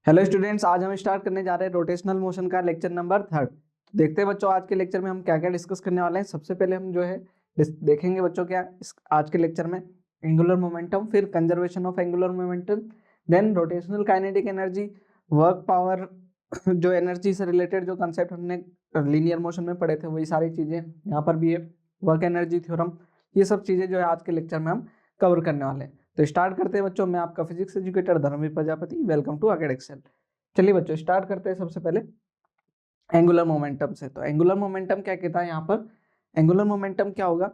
Hello students, आज हम start करने जा रहे हैं रोटेशनल मोशन का लेक्चर नंबर 3। देखते हैं बच्चों आज के लेक्चर में हम क्या क्या डिस्कस करने वाले हैं। सबसे पहले हम जो है देखेंगे बच्चों क्या इस आज के लेक्चर में एंगुलर मोमेंटम, फिर conservation of angular momentum, then rotational kinetic energy, work power, जो एनर्जी से रिलेटेड जो कंसेप्ट हमने लीनियर मोशन में पढ़े थे वही सारी चीजें यहाँ पर भी है, वर्क एनर्जी थ्योरम, ये सब चीजें जो है आज के लेक्चर में हम कवर करने वाले हैं। तो स्टार्ट करते हैं बच्चों, मैं आपका physics educator Dharmveer Prajapati, welcome to Acad Excel. चलिए बच्चों स्टार्ट करते हैं सबसे पहले एंगुलर मोमेंटम से। तो एंगुलर मोमेंटम क्या कहता है यहाँ पर, एंगुलर मोमेंटम क्या होगा,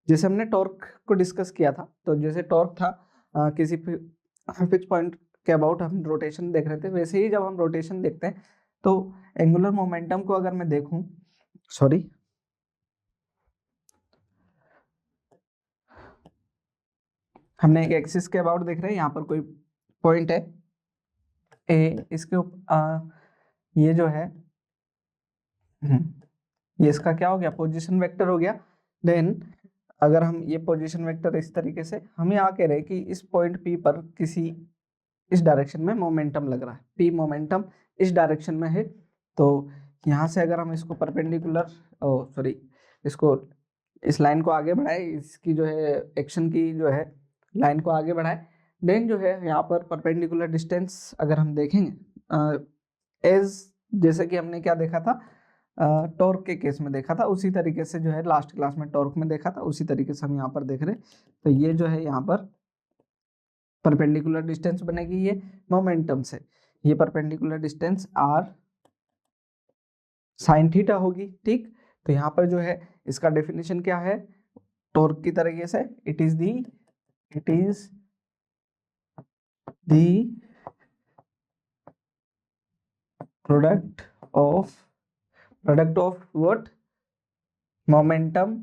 जैसे हमने टॉर्क को डिस्कस किया था, तो जैसे टॉर्क था किसी फिक्स पॉइंट के अबाउट हम रोटेशन देख रहे थे, वैसे ही जब हम रोटेशन देखते हैं तो एंगुलर मोमेंटम को अगर मैं देखूं, सॉरी हमने एक एक्सिस के अबाउट देख रहे हैं, यहाँ पर कोई पॉइंट है ए, इसके ये जो है ये इसका क्या हो गया, पोजीशन वेक्टर हो गया। देन अगर हम ये पोजीशन वेक्टर इस तरीके से, हम यहाँ कह रहे हैं कि इस पॉइंट पी पर किसी इस डायरेक्शन में मोमेंटम लग रहा है, पी मोमेंटम इस डायरेक्शन में है। तो यहाँ से अगर हम इसको परपेंडिकुलर सॉरी इसको इस लाइन को आगे बढ़ाए, इसकी जो है एक्शन की जो है लाइन को आगे बढ़ाए, देन जो है यहाँ पर परपेंडिकुलर डिस्टेंस अगर हम देखेंगे एज जैसे कि हमने क्या देखा था टॉर्क के केस में देखा था, उसी तरीके से जो है लास्ट क्लास में टॉर्क में देखा था, उसी तरीके से हम यहाँ पर देख रहे हैं। तो ये जो है यहाँ पर परपेंडिकुलर डिस्टेंस बनेगी ये मोमेंटम से, ये perpendicular distance r sign theta होगी। ठीक, तो यहाँ पर जो है इसका डेफिनेशन क्या है टॉर्क की तरीके से, it is the product of what, momentum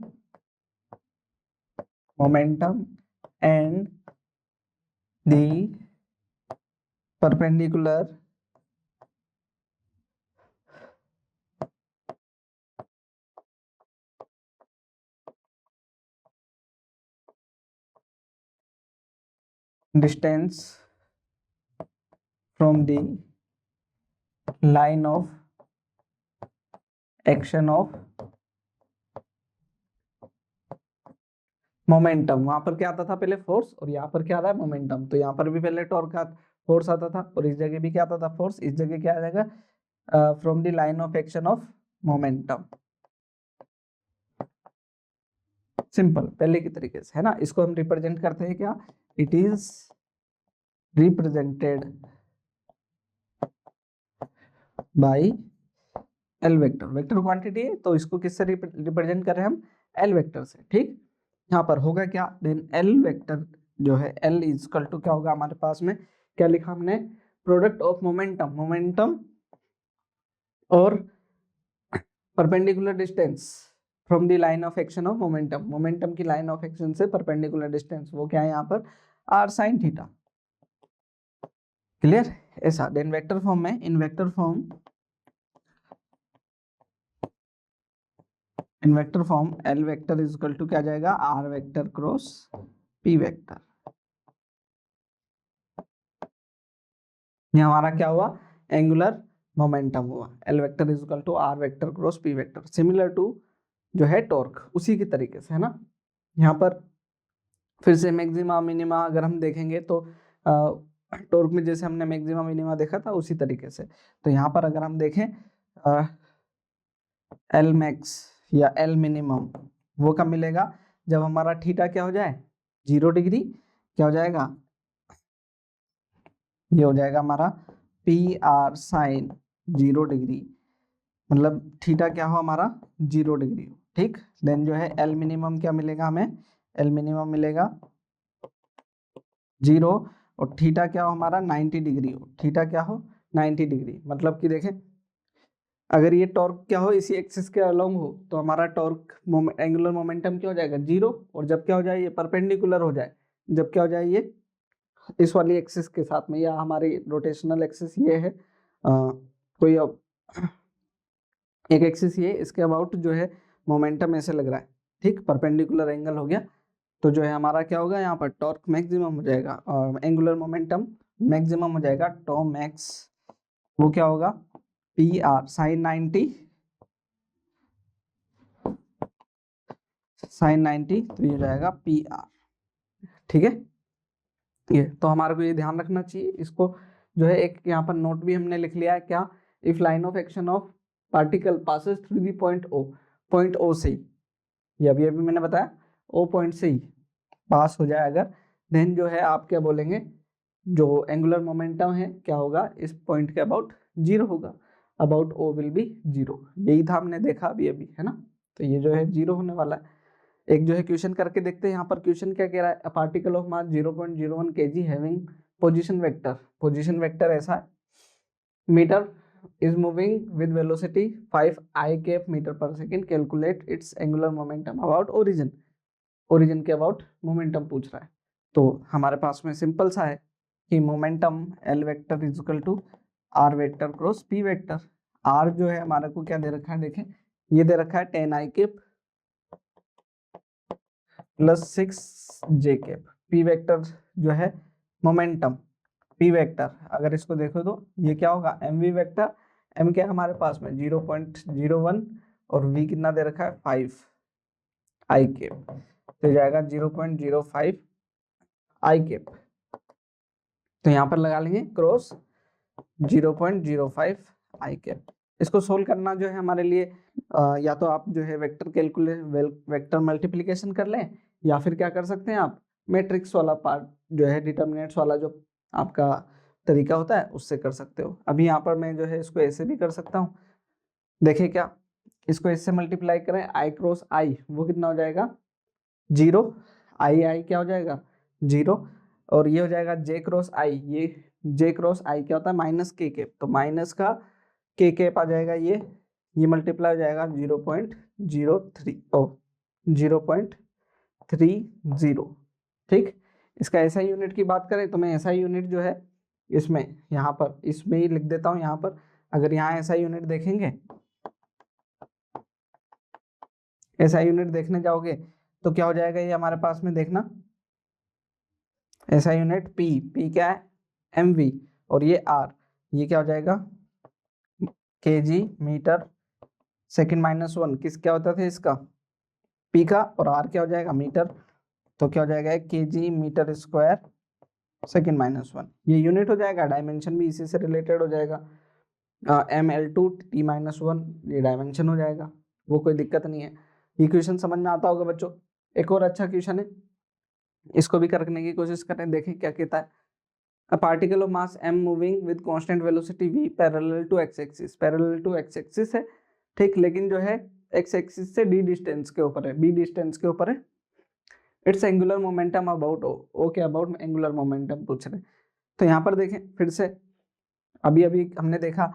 and the perpendicular distance from the line of action of momentum. वहां पर क्या आता था पहले फोर्स, और यहाँ पर क्या आ रहा है मोमेंटम। तो यहाँ पर भी पहले टॉर्क का फोर्स आता था, और इस जगह भी क्या आता था फोर्स, इस जगह क्या आ जाएगा from the line of action of momentum. Simple पहले की तरीके से है ना। इसको हम रिप्रेजेंट करते हैं क्या, it is represented by L vector, vector quantity है तो इसको किससे रिप्रेजेंट कर रहे हैं हम, एल वेक्टर से। ठीक, यहाँ पर होगा क्या, देन एल वेक्टर जो है एल इजकल टू क्या होगा हमारे पास में, क्या लिखा हमने, प्रोडक्ट ऑफ मोमेंटम और perpendicular distance from the line of action of momentum की लाइन ऑफ एक्शन से परपेंडिकुलर डिस्टेंस, वो क्या है यहाँ पर आर साइन थीटा। क्लियर, ऐसा। देन वेक्टर फॉर्म में, in vector form L vector is equal to क्या जाएगा, R vector cross P vector. ये हमारा क्या हुआ, एंगुलर मोमेंटम हुआ, L vector is equal to R vector cross P vector, similar to जो है टॉर्क, उसी की तरीके से है ना। यहाँ पर फिर से मैक्सिमा मिनिमा अगर हम देखेंगे तो टॉर्क में जैसे हमने मैक्सिमा मिनिमा देखा था उसी तरीके से। तो यहाँ पर अगर हम देखें एल मैक्स या एल मिनिमम वो कब मिलेगा, जब हमारा थीटा क्या हो जाए 0 डिग्री, क्या हो जाएगा, ये हो जाएगा हमारा पी आर साइन 0 डिग्री, मतलब थीटा क्या हो हमारा 0 डिग्री हो। ठीक, देन जो है एल मिनिमम क्या मिलेगा हमें, एल मिनिमम मिलेगा 0, और थीटा क्या हो हमारा 90 डिग्री हो, थीटा क्या हो 90 डिग्री। मतलब कि देखें अगर ये टॉर्क क्या हो इसी एक्सिस के अलोंग हो तो हमारा टॉर्क एंगुलर मोमेंटम क्या हो जाएगा 0, और जब क्या हो जाए ये परपेंडिकुलर हो जाए, जब क्या हो जाए ये इस वाली एक्सिस के साथ में, या हमारी रोटेशनल एक्सिस ये है कोई अब एक एक्सिस ये, इसके अबाउट जो है मोमेंटम ऐसे लग रहा है। ठीक, परपेंडिकुलर एंगल हो गया, तो जो है हमारा क्या होगा यहाँ पर टॉर्क मैक्सिमम हो जाएगा और एंगुलर मोमेंटम मैक्सिमम हो जाएगा, टॉ मैक्स वो क्या होगा, पी आर साइन 90, साइन 90, तो ये जाएगा पी आर। ठीक है, ये तो हमारे को ये ध्यान रखना चाहिए। इसको जो है एक यहाँ पर नोट भी हमने लिख लिया है, क्या, if line of action of particle passes through the point O से ही, ये अभी अभी मैंने बताया, ओ पॉइंट से ही पास हो जाए अगर, देन जो है आप क्या बोलेंगे, जो एंगुलर मोमेंटम है क्या होगा, इस पॉइंट के अबाउट जीरो होगा, about O will be zero. यही था हमने देखा अभी अभी, है ना। तो ये जो है जीरो होने वाला है। एक जो है क्वेश्चन करके देखते हैं, यहाँ पर क्वेश्चन क्या कह रहा है, particle of mass 0.01 kg having position vector ऐसा है, metre is moving with velocity 5 I cap meter per second, calculate its angular momentum about origin के अबाउट मोमेंटम पूछ रहा है। तो हमारे पास में सिंपल सा है कि momentum L vector is equal to R vector cross P vector. R जो है हमारे को क्या दे रखा है, देखें ये दे रखा है 10 I cap plus 6 J cap। P vector जो है मोमेंटम P वेक्टर, अगर इसको देखो तो ये क्या होगा, MV वेक्टर। M क्या है हमारे पास में 0.01 और V कितना दे रखा है 5 I cap, तो जाएगा 0.05 I cap। तो यहाँ पर लगा लेंगे क्रॉस 0.05 I cap। इसको सोल्व करना जो है हमारे लिए या तो आप जो है वेक्टर मल्टीप्लिकेशन कर लें, या फिर क्या कर सकते हैं आप, मैट्रिक्स वाला पार्ट जो है डिटर्मिनेंट्स वाला जो आपका तरीका होता है उससे कर सकते हो। अभी यहाँ पर मैं जो है इसको ऐसे भी कर सकता हूँ, देखिए क्या, इसको इससे मल्टीप्लाई करें I क्रॉस I, वो कितना हो जाएगा 0, I क्या हो जाएगा 0, और ये हो जाएगा J क्रॉस I, ये J क्रॉस I क्या होता है माइनस के कैप, तो माइनस का के कैप आ जाएगा, ये मल्टीप्लाई हो जाएगा 0.03 ओ 0.30। ठीक, इसका ऐसा यूनिट की बात करें तो मैं ऐसा यूनिट जो है इसमें यहाँ पर इसमें ही लिख देता हूँ। यहाँ पर अगर यहाँ ऐसा यूनिट देखेंगे, ऐसा यूनिट देखने जाओगे तो क्या हो जाएगा, ये हमारे पास में देखना ऐसा यूनिट P क्या है MV, और ये R, ये क्या हो जाएगा kg मीटर सेकंड माइनस 1, किस क्या होता था इसका P का, और R क्या हो जाएगा मीटर, तो क्या हो जाएगा kg metre square second minus 1, ये यूनिट हो जाएगा। डायमेंशन भी इसी से रिलेटेड हो जाएगा, ml2 t माइनस 1, ये डायमेंशन हो जाएगा, वो कोई दिक्कत नहीं है। ये क्वेश्चन समझ में आता होगा बच्चों। एक और अच्छा क्वेश्चन है, इसको भी करने की कोशिश करें, देखें क्या कहता है। A particle of mass m moving with constant velocity v parallel to x axis, parallel to x axis है, ठीक, लेकिन जो है x axis से d डिस्टेंस के ऊपर है, b डिस्टेंस के ऊपर है। इट्स एंगुलर मोमेंटम अबाउट ओ के अबाउट एंगुलर मोमेंटम पूछ रहे। तो यहाँ पर देखें फिर से, अभी अभी हमने देखा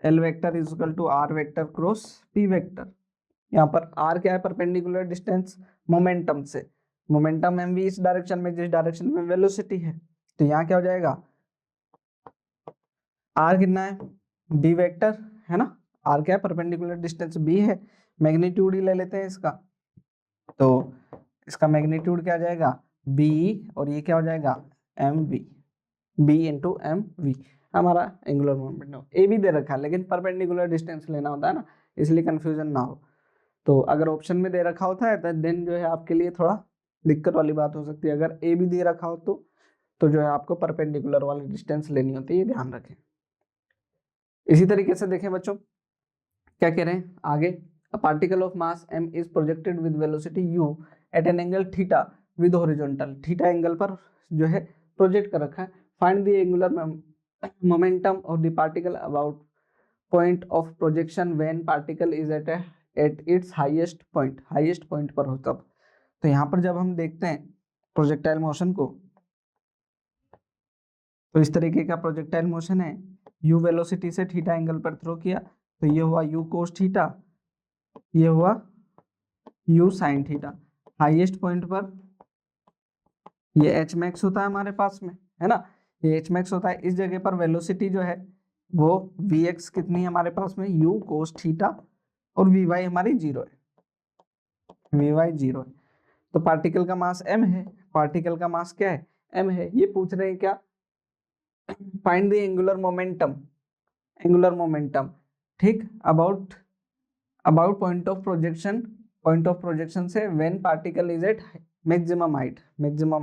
L vector is equal to R vector cross P vector. यहाँ पर R क्या है, परपेंडिकुलर डिस्टेंस मोमेंटम से, मोमेंटम mv इस डायरेक्शन में जिस डायरेक्शन में वेलोसिटी है, तो यहाँ क्या हो जाएगा R कितना है b वेक्टर, है ना, R क्या है परपेंडिकुलर डिस्टेंस b है, मैग्नीट्यूड ही ले लेते हैं इसका, तो इसका मैग्नीट्यूड क्या आ जाएगा b, और ये क्या हो जाएगा mv, b इंटू mv हमारा एंगुलर मोमेंटम। ए भी दे रखा है लेकिन परपेंडिकुलर डिस्टेंस लेना होता है ना, इसलिए कंफ्यूजन ना हो। तो अगर ऑप्शन में दे रखा होता है तो देन जो है आपके लिए थोड़ा दिक्कत वाली बात हो सकती है। अगर ए भी दे रखा हो तो जो है आपको परपेंडिकुलर वाली डिस्टेंस लेनी होती है, ये ध्यान रखें। इसी तरीके से देखें बच्चों क्या कह रहे हैं आगे, a particle of mass m is projected with velocity u at an angle theta with horizontal, theta angle पर जो है प्रोजेक्ट कर रखा है। Find the angular momentum of the particle about point of projection when particle is at its highest point पर हो तब। तो यहाँ पर जब हम देखते हैं प्रोजेक्टाइल मोशन को, तो इस तरीके का प्रोजेक्टाइल मोशन है, u वेलोसिटी से थीटा एंगल पर थ्रो किया, तो ये हुआ u कोस थीटा, ये हुआ u sine theta. Highest point पर ये h मैक्स होता है हमारे पास में, है ना, ये h मैक्स होता है। इस जगह पर वेलोसिटी जो है वो vx कितनी है हमारे पास में u कोस थीटा, और vy हमारी 0 है, vy 0 है। तो पार्टिकल का मास m है, पार्टिकल का मास क्या है m है। ये पूछ रहे हैं क्या, find the angular momentum angular momentum, ठीक, अबाउट पॉइंट ऑफ प्रोजेक्शन से when particle is at maximum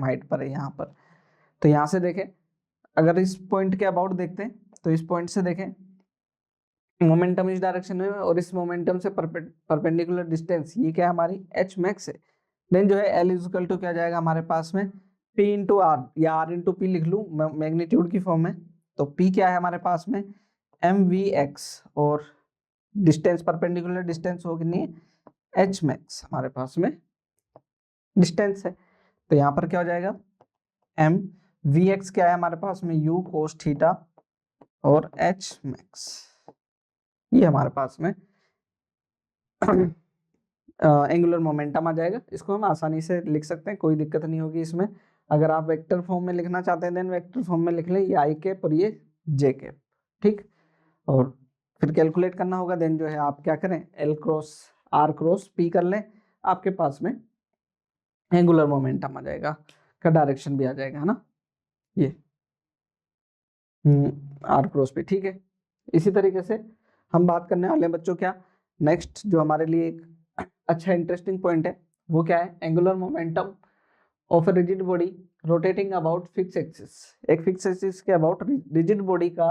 height पर है यहाँ पर। तो यहाँ से देखें, अगर इस पॉइंट के अबाउट देखते हैं तो इस पॉइंट से देखें मोमेंटम इस डायरेक्शन में और इस मोमेंटम से परपेंडिकुलर डिस्टेंस ये क्या है हमारी एच मैक्स है। देन जो है एल इज इक्वल टू क्या जाएगा हमारे पास में पी इंटू आर या आर इंटू पी लिख लूँ मैग्नीट्यूड की फॉर्म में। तो पी क्या है हमारे पास में एम वी एक्स और डिस्टेंस परपेंडिकुलर डिस्टेंस हो कितनी है एच मैक्स हमारे पास में डिस्टेंस है। तो यहाँ पर क्या हो जाएगा एम वी एक्स क्या है हमारे पास में यू कोस थीटा और एच मैक्स ये हमारे पास में एंगुलर मोमेंटम आ जाएगा। इसको हम आसानी से लिख सकते हैं, कोई दिक्कत नहीं होगी इसमें। अगर आप वेक्टर फॉर्म में लिखना चाहते हैं देन वेक्टर फॉर्म में लिख लें, ये आई कैप और ये जे कैप, ठीक। और फिर कैलकुलेट करना होगा, देन जो है आप क्या करें L cross R cross P कर लें, आपके पास में एंगुलर मोमेंटम आ जाएगा का डायरेक्शन भी आ जाएगा, है ना, ये आर क्रॉस पी, ठीक है। इसी तरीके से हम बात करने वाले हैं बच्चों क्या नेक्स्ट जो हमारे लिए एक अच्छा इंटरेस्टिंग पॉइंट है वो क्या है angular momentum of a rigid body rotating about fix axis. एक फिक्स एक्सिस के अबाउट रिजिड बॉडी का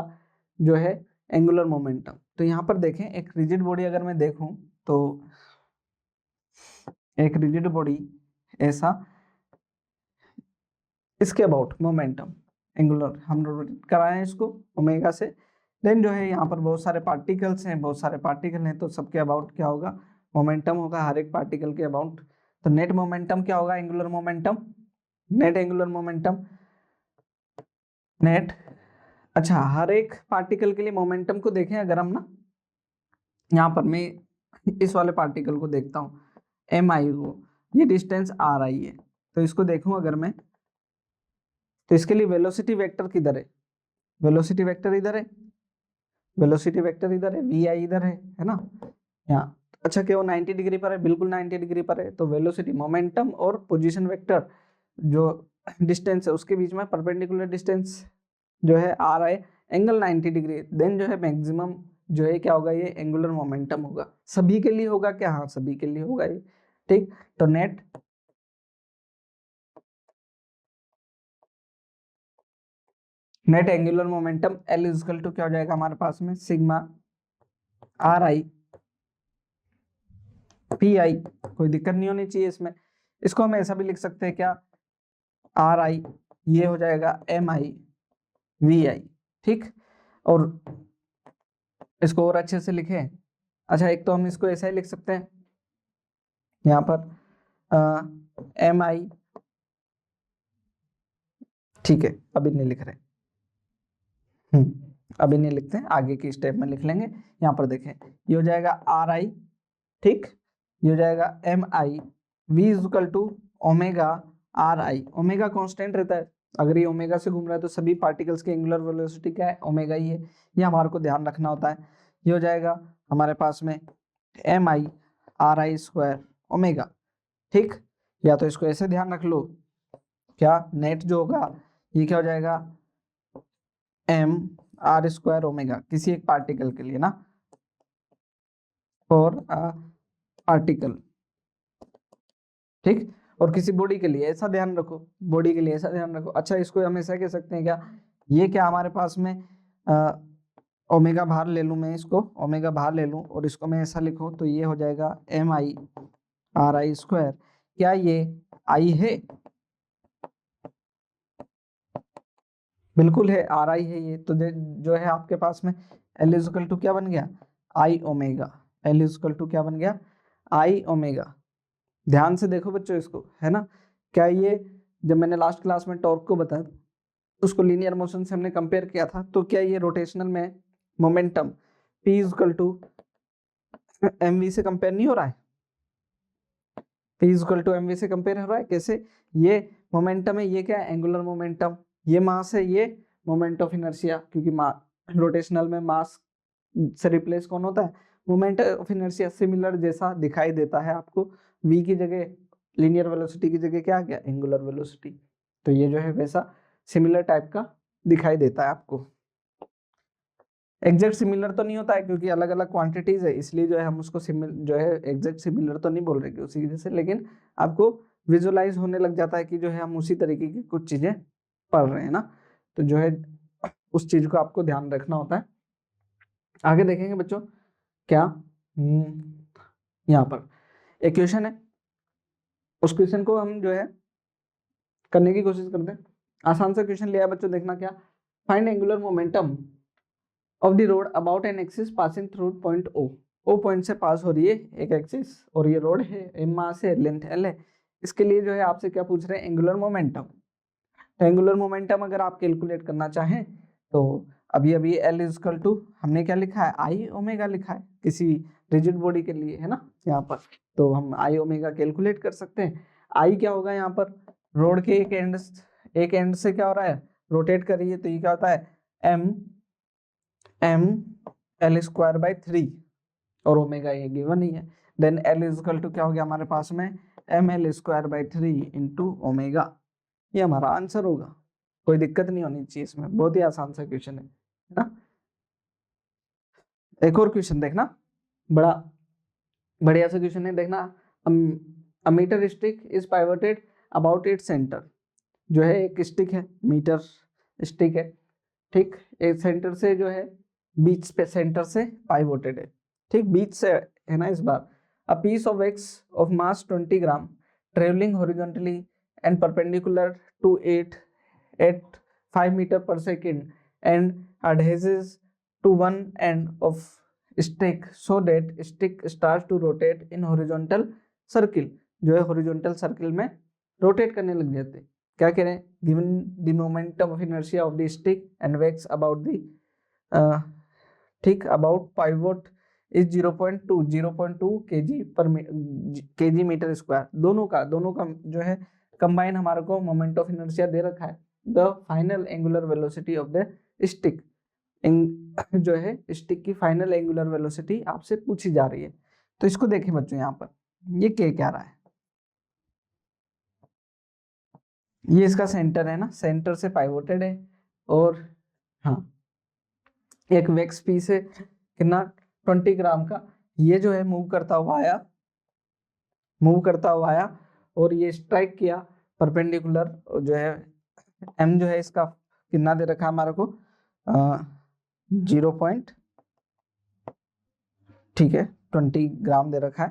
जो है एंगुलर मोमेंटम। तो यहाँ पर देखें एक रिजिड बॉडी अगर मैं देखूं तो एक रिजिड बॉडी ऐसा इसके अबाउट मोमेंटम एंगुलर हम रोटेट कराए हैं इसको ओमेगा से। देन जो है यहाँ पर बहुत सारे पार्टिकल्स हैं, बहुत सारे पार्टिकल हैं, तो सबके अबाउट क्या होगा मोमेंटम होगा हर एक पार्टिकल के अबाउट। तो नेट मोमेंटम क्या होगा angular momentum, net angular momentum net, अच्छा हर एक पार्टिकल के लिए मोमेंटम को देखें अगर हम ना, यहाँ पर मैं इस वाले पार्टिकल को देखता हूँ एम आई को, ये डिस्टेंस आर आई है, तो इसको देखूं अगर मैं तो इसके लिए वेलोसिटी वेक्टर किधर है, वेलोसिटी वेक्टर इधर है, वेलोसिटी वेक्टर इधर है, वी आई इधर है ना यहाँ। अच्छा क्या वो 90 डिग्री पर है, बिल्कुल 90 डिग्री पर है। तो वेलोसिटी मोमेंटम और पोजीशन वेक्टर जो डिस्टेंस है उसके बीच में परपेंडिकुलर डिस्टेंस जो है R I angle 90 degree, then जो है मैक्सिमम जो है क्या होगा ये एंगुलर मोमेंटम होगा। सभी के लिए होगा क्या, हाँ सभी के लिए होगा ये, ठीक। तो net angular momentum L is equal to क्या हो जाएगा हमारे पास में sigma R I P I, कोई दिक्कत नहीं होनी चाहिए इसमें। इसको हम ऐसा भी लिख सकते हैं क्या आर आई ये हो जाएगा एम आई वी आई, ठीक। और इसको और अच्छे से लिखें, अच्छा एक तो हम इसको ऐसा ही लिख सकते हैं यहाँ पर एम आई, ठीक है अभी नहीं लिख रहे, अभी नहीं लिखते हैं, आगे की स्टेप में लिख लेंगे। यहाँ पर देखें ये हो जाएगा आर आई, ठीक, ये हो जाएगा M I V is equal to omega R I, omega constant रहता है, अगर ये ओमेगा से घूम रहा है तो सभी पार्टिकल्स की एंगुलर वेलोसिटी क्या है ओमेगा ही है, ये हमारे को ध्यान रखना होता है। ये हो जाएगा हमारे पास में M I R I square omega, ठीक। या तो इसको ऐसे ध्यान रख लो क्या नेट जो होगा ये क्या हो जाएगा एम आर स्क्वायर ओमेगा किसी एक पार्टिकल के लिए ना, फॉर पार्टिकल, ठीक। और किसी बॉडी के लिए ऐसा ध्यान रखो, बॉडी के लिए ऐसा ध्यान रखो। अच्छा इसको हम ऐसा कह सकते हैं क्या ये क्या हमारे पास में ओमेगा बाहर ले लूं, मैं इसको ओमेगा बाहर ले लूं और इसको मैं ऐसा लिखूं तो ये हो जाएगा M I R I square, क्या ये आई है, बिल्कुल है आर आई है ये। तो जो है आपके पास में एल इजकल टू क्या बन गया आई ओमेगा, एल इजकल टू क्या बन गया आई ओमेगा। ध्यान से देखो बच्चों इसको, है ना, क्या ये जब मैंने लास्ट क्लास में टॉर्क को बताया उसको लीनियर मोशन से हमने कंपेयर किया था, तो क्या ये रोटेशनल में momentum p is equal to M V से कंपेयर नहीं हो रहा है, p is equal to M V से कंपेयर हो रहा है, कैसे ये मोमेंटम है, ये क्या है एंगुलर मोमेंटम, ये मास है, ये मोमेंट ऑफ इनर्शिया, क्योंकि रोटेशनल में मास से रिप्लेस कौन होता है मोमेंट ऑफ इनर्शिया, सिमिलर जैसा दिखाई देता है आपको, v की जगह लीनियर वेलोसिटी की जगह क्या आ गया एंगुलर वेलोसिटी, तो ये जो है वैसा सिमिलर टाइप का दिखाई देता है आपको। एग्जैक्ट सिमिलर तो नहीं होता है क्योंकि अलग अलग क्वांटिटीज है, इसलिए जो है हम उसको जो है एग्जैक्ट सिमिलर तो नहीं बोल रहे कि उसी जैसे, लेकिन आपको विजुअलाइज होने लग जाता है कि जो है हम उसी तरीके की कुछ चीजें पढ़ रहे हैं ना, तो जो है उस चीज को आपको ध्यान रखना होता है। आगे देखेंगे बच्चों क्या, यहाँ पर एक क्वेश्चन है, उस क्वेश्चन को हम जो है करने की कोशिश करते हैं। आसान सा क्वेश्चन लिया है बच्चों, देखना क्या, find angular momentum of the rod about an axis passing through point O point से पास हो रही है एक एक्सिस और ये रोड है, एम मास है, लेंथ एल है। इसके लिए जो है आपसे क्या पूछ रहे हैं, एंगुलर मोमेंटम। एंगुलर मोमेंटम अगर आप कैलकुलेट करना चाहें तो अभी अभी एल इजकल टू हमने क्या लिखा है, आई ओमेगा लिखा है किसी रिजिड बॉडी के लिए, है ना यहाँ पर, तो हम आई ओमेगा कैलकुलेट कर सकते हैं। आई क्या होगा यहाँ पर, रोड के एक एंड से क्या हो रहा है, रोटेट कर रही है, तो ये क्या होता है एम एल स्क्वायर बाई 3 और ओमेगा ये गिवन ही है। देन एल इजकल टू क्या हो गया हमारे पास में, M L square by 3 into omega, ये हमारा आंसर होगा। कोई दिक्कत नहीं होनी चाहिए इसमें, बहुत ही आसान सा क्वेश्चन है ना। एक और क्वेश्चन देखना, बड़ा बढ़िया सा क्वेश्चन है, देखना, a metre stick is pivoted about its centre. जो है एक स्टिक है, मीटर स्टिक है, ठीक, एक सेंटर से जो है बीच पे सेंटर से पाइवोटेड है, ठीक, बीच से है ना इस बार। A piece of x of mass 20 gram travelling horizontally and perpendicular to it at 5 meter per second and adheres to one end of stick so that stick starts to rotate in horizontal circle। जो है horizontal circle में rotate करने लग जाते हैं। क्या कह रहे हैं, given the momentum of inertia of the stick and wax about the ठीक about pivot is 0.2 kg metre square. दोनों का जो है कंबाइन हमारे को मोमेंट ऑफ इनर्शिया दे रखा है। The final angular velocity of the stick, जो है स्टिक की फाइनल एंगुलर वेलोसिटी आपसे पूछी जा रही है। तो इसको देखें बच्चों, यहाँ पर ये क्या रहा है, ये इसका सेंटर है ना, सेंटर से पाइवोटेड है और हाँ एक वेक्स पीस है कितना 20 ग्राम का, ये जो है मूव करता हुआ आया और ये स्ट्राइक किया परपेंडिकुलर, जो है एम जो है इसका कितना दे रखा है हमारे को 0. ठीक है 20 ग्राम दे रखा है,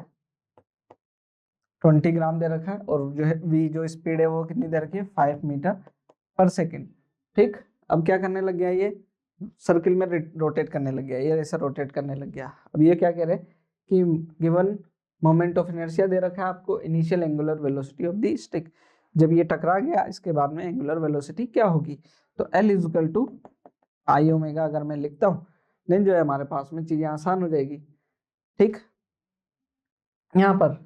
20 ग्राम दे रखा है और जो है v जो स्पीड है वो कितनी दे रखी है 5 मीटर पर सेकेंड। ठीक, अब क्या करने लग गया, ये सर्किल में रोटेट करने लग गया, ये ऐसा रोटेट करने लग गया। अब ये क्या कह रहे हैं कि गिवन मोमेंट ऑफ इनर्शिया दे रखा है आपको, initial angular velocity of the stick, जब ये टकरा गया इसके बाद में एंगुलर वेलोसिटी क्या होगी, तो L is equal to I omega अगर मैं लिखता हूँ देन जो है हमारे पास में चीजें आसान हो जाएगी। ठीक, यहाँ पर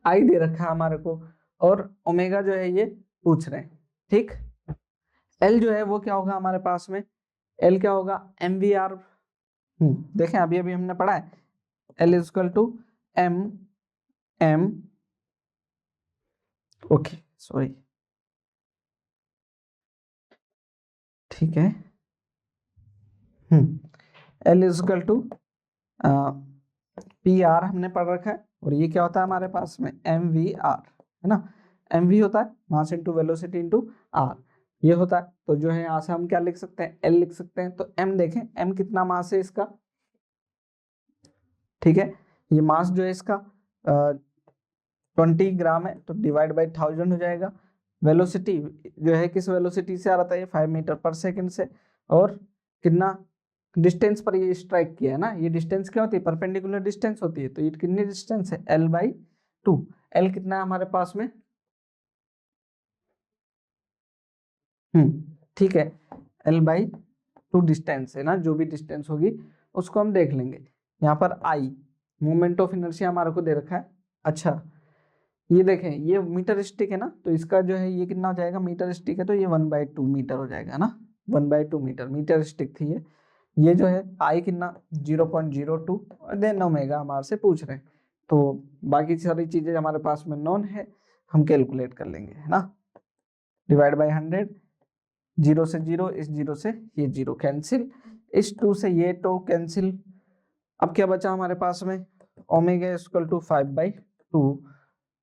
आई दे रखा है हमारे को और ओमेगा जो है ये पूछ रहे हैं। ठीक, एल जो है वो क्या होगा हमारे पास में, एल क्या होगा एम वी आर, देखें अभी अभी हमने पढ़ा है L is equal to M M okay sorry, ठीक है, L is equal to P R हमने पढ़ रखा है और ये क्या होता है हमारे पास में एम वी आर, है ना, एम वी होता है mass into velocity into R, ये होता है। तो जो है यहाँ से हम क्या लिख सकते हैं, एल लिख सकते हैं। तो एम देखें, एम कितना मास है इसका, ठीक है, ये मास जो है इसका 20 ग्राम है तो डिवाइड बाई 1000 हो जाएगा। वेलोसिटी जो है किस वेलोसिटी से आ रहा था, ये 5 मीटर पर सेकंड से, और कितना डिस्टेंस पर ये स्ट्राइक किया है ना, ये डिस्टेंस क्या होती है, परपेंडिकुलर डिस्टेंस होती है, तो ये कितनी डिस्टेंस है L/2। L कितना है हमारे पास में, ठीक है, L/2 डिस्टेंस है ना, जो भी डिस्टेंस होगी उसको हम देख लेंगे। यहाँ पर I मोमेंट ऑफ इनर्शिया हमारे को दे रखा है। अच्छा ये देखें, ये मीटर स्टिक है ना, तो इसका जो है ये कितना हो जाएगा, मीटर स्टिक है तो ये 1/2 मीटर हो जाएगा ना, 1/2 मीटर स्टिक थी ये जो है आई कितना 0.02 और देन ओमेगा हमारे से पूछ रहे हैं, तो बाकी सारी चीजें हमारे पास में नॉन है, हम कैलकुलेट कर लेंगे, है ना, डिवाइड बाय 100, 0 से 0, इस 0 से ये 0 कैंसिल, इस 2 से ये टो कैंसिल, अब क्या बचा हमारे पास में, omega equal to 5/2,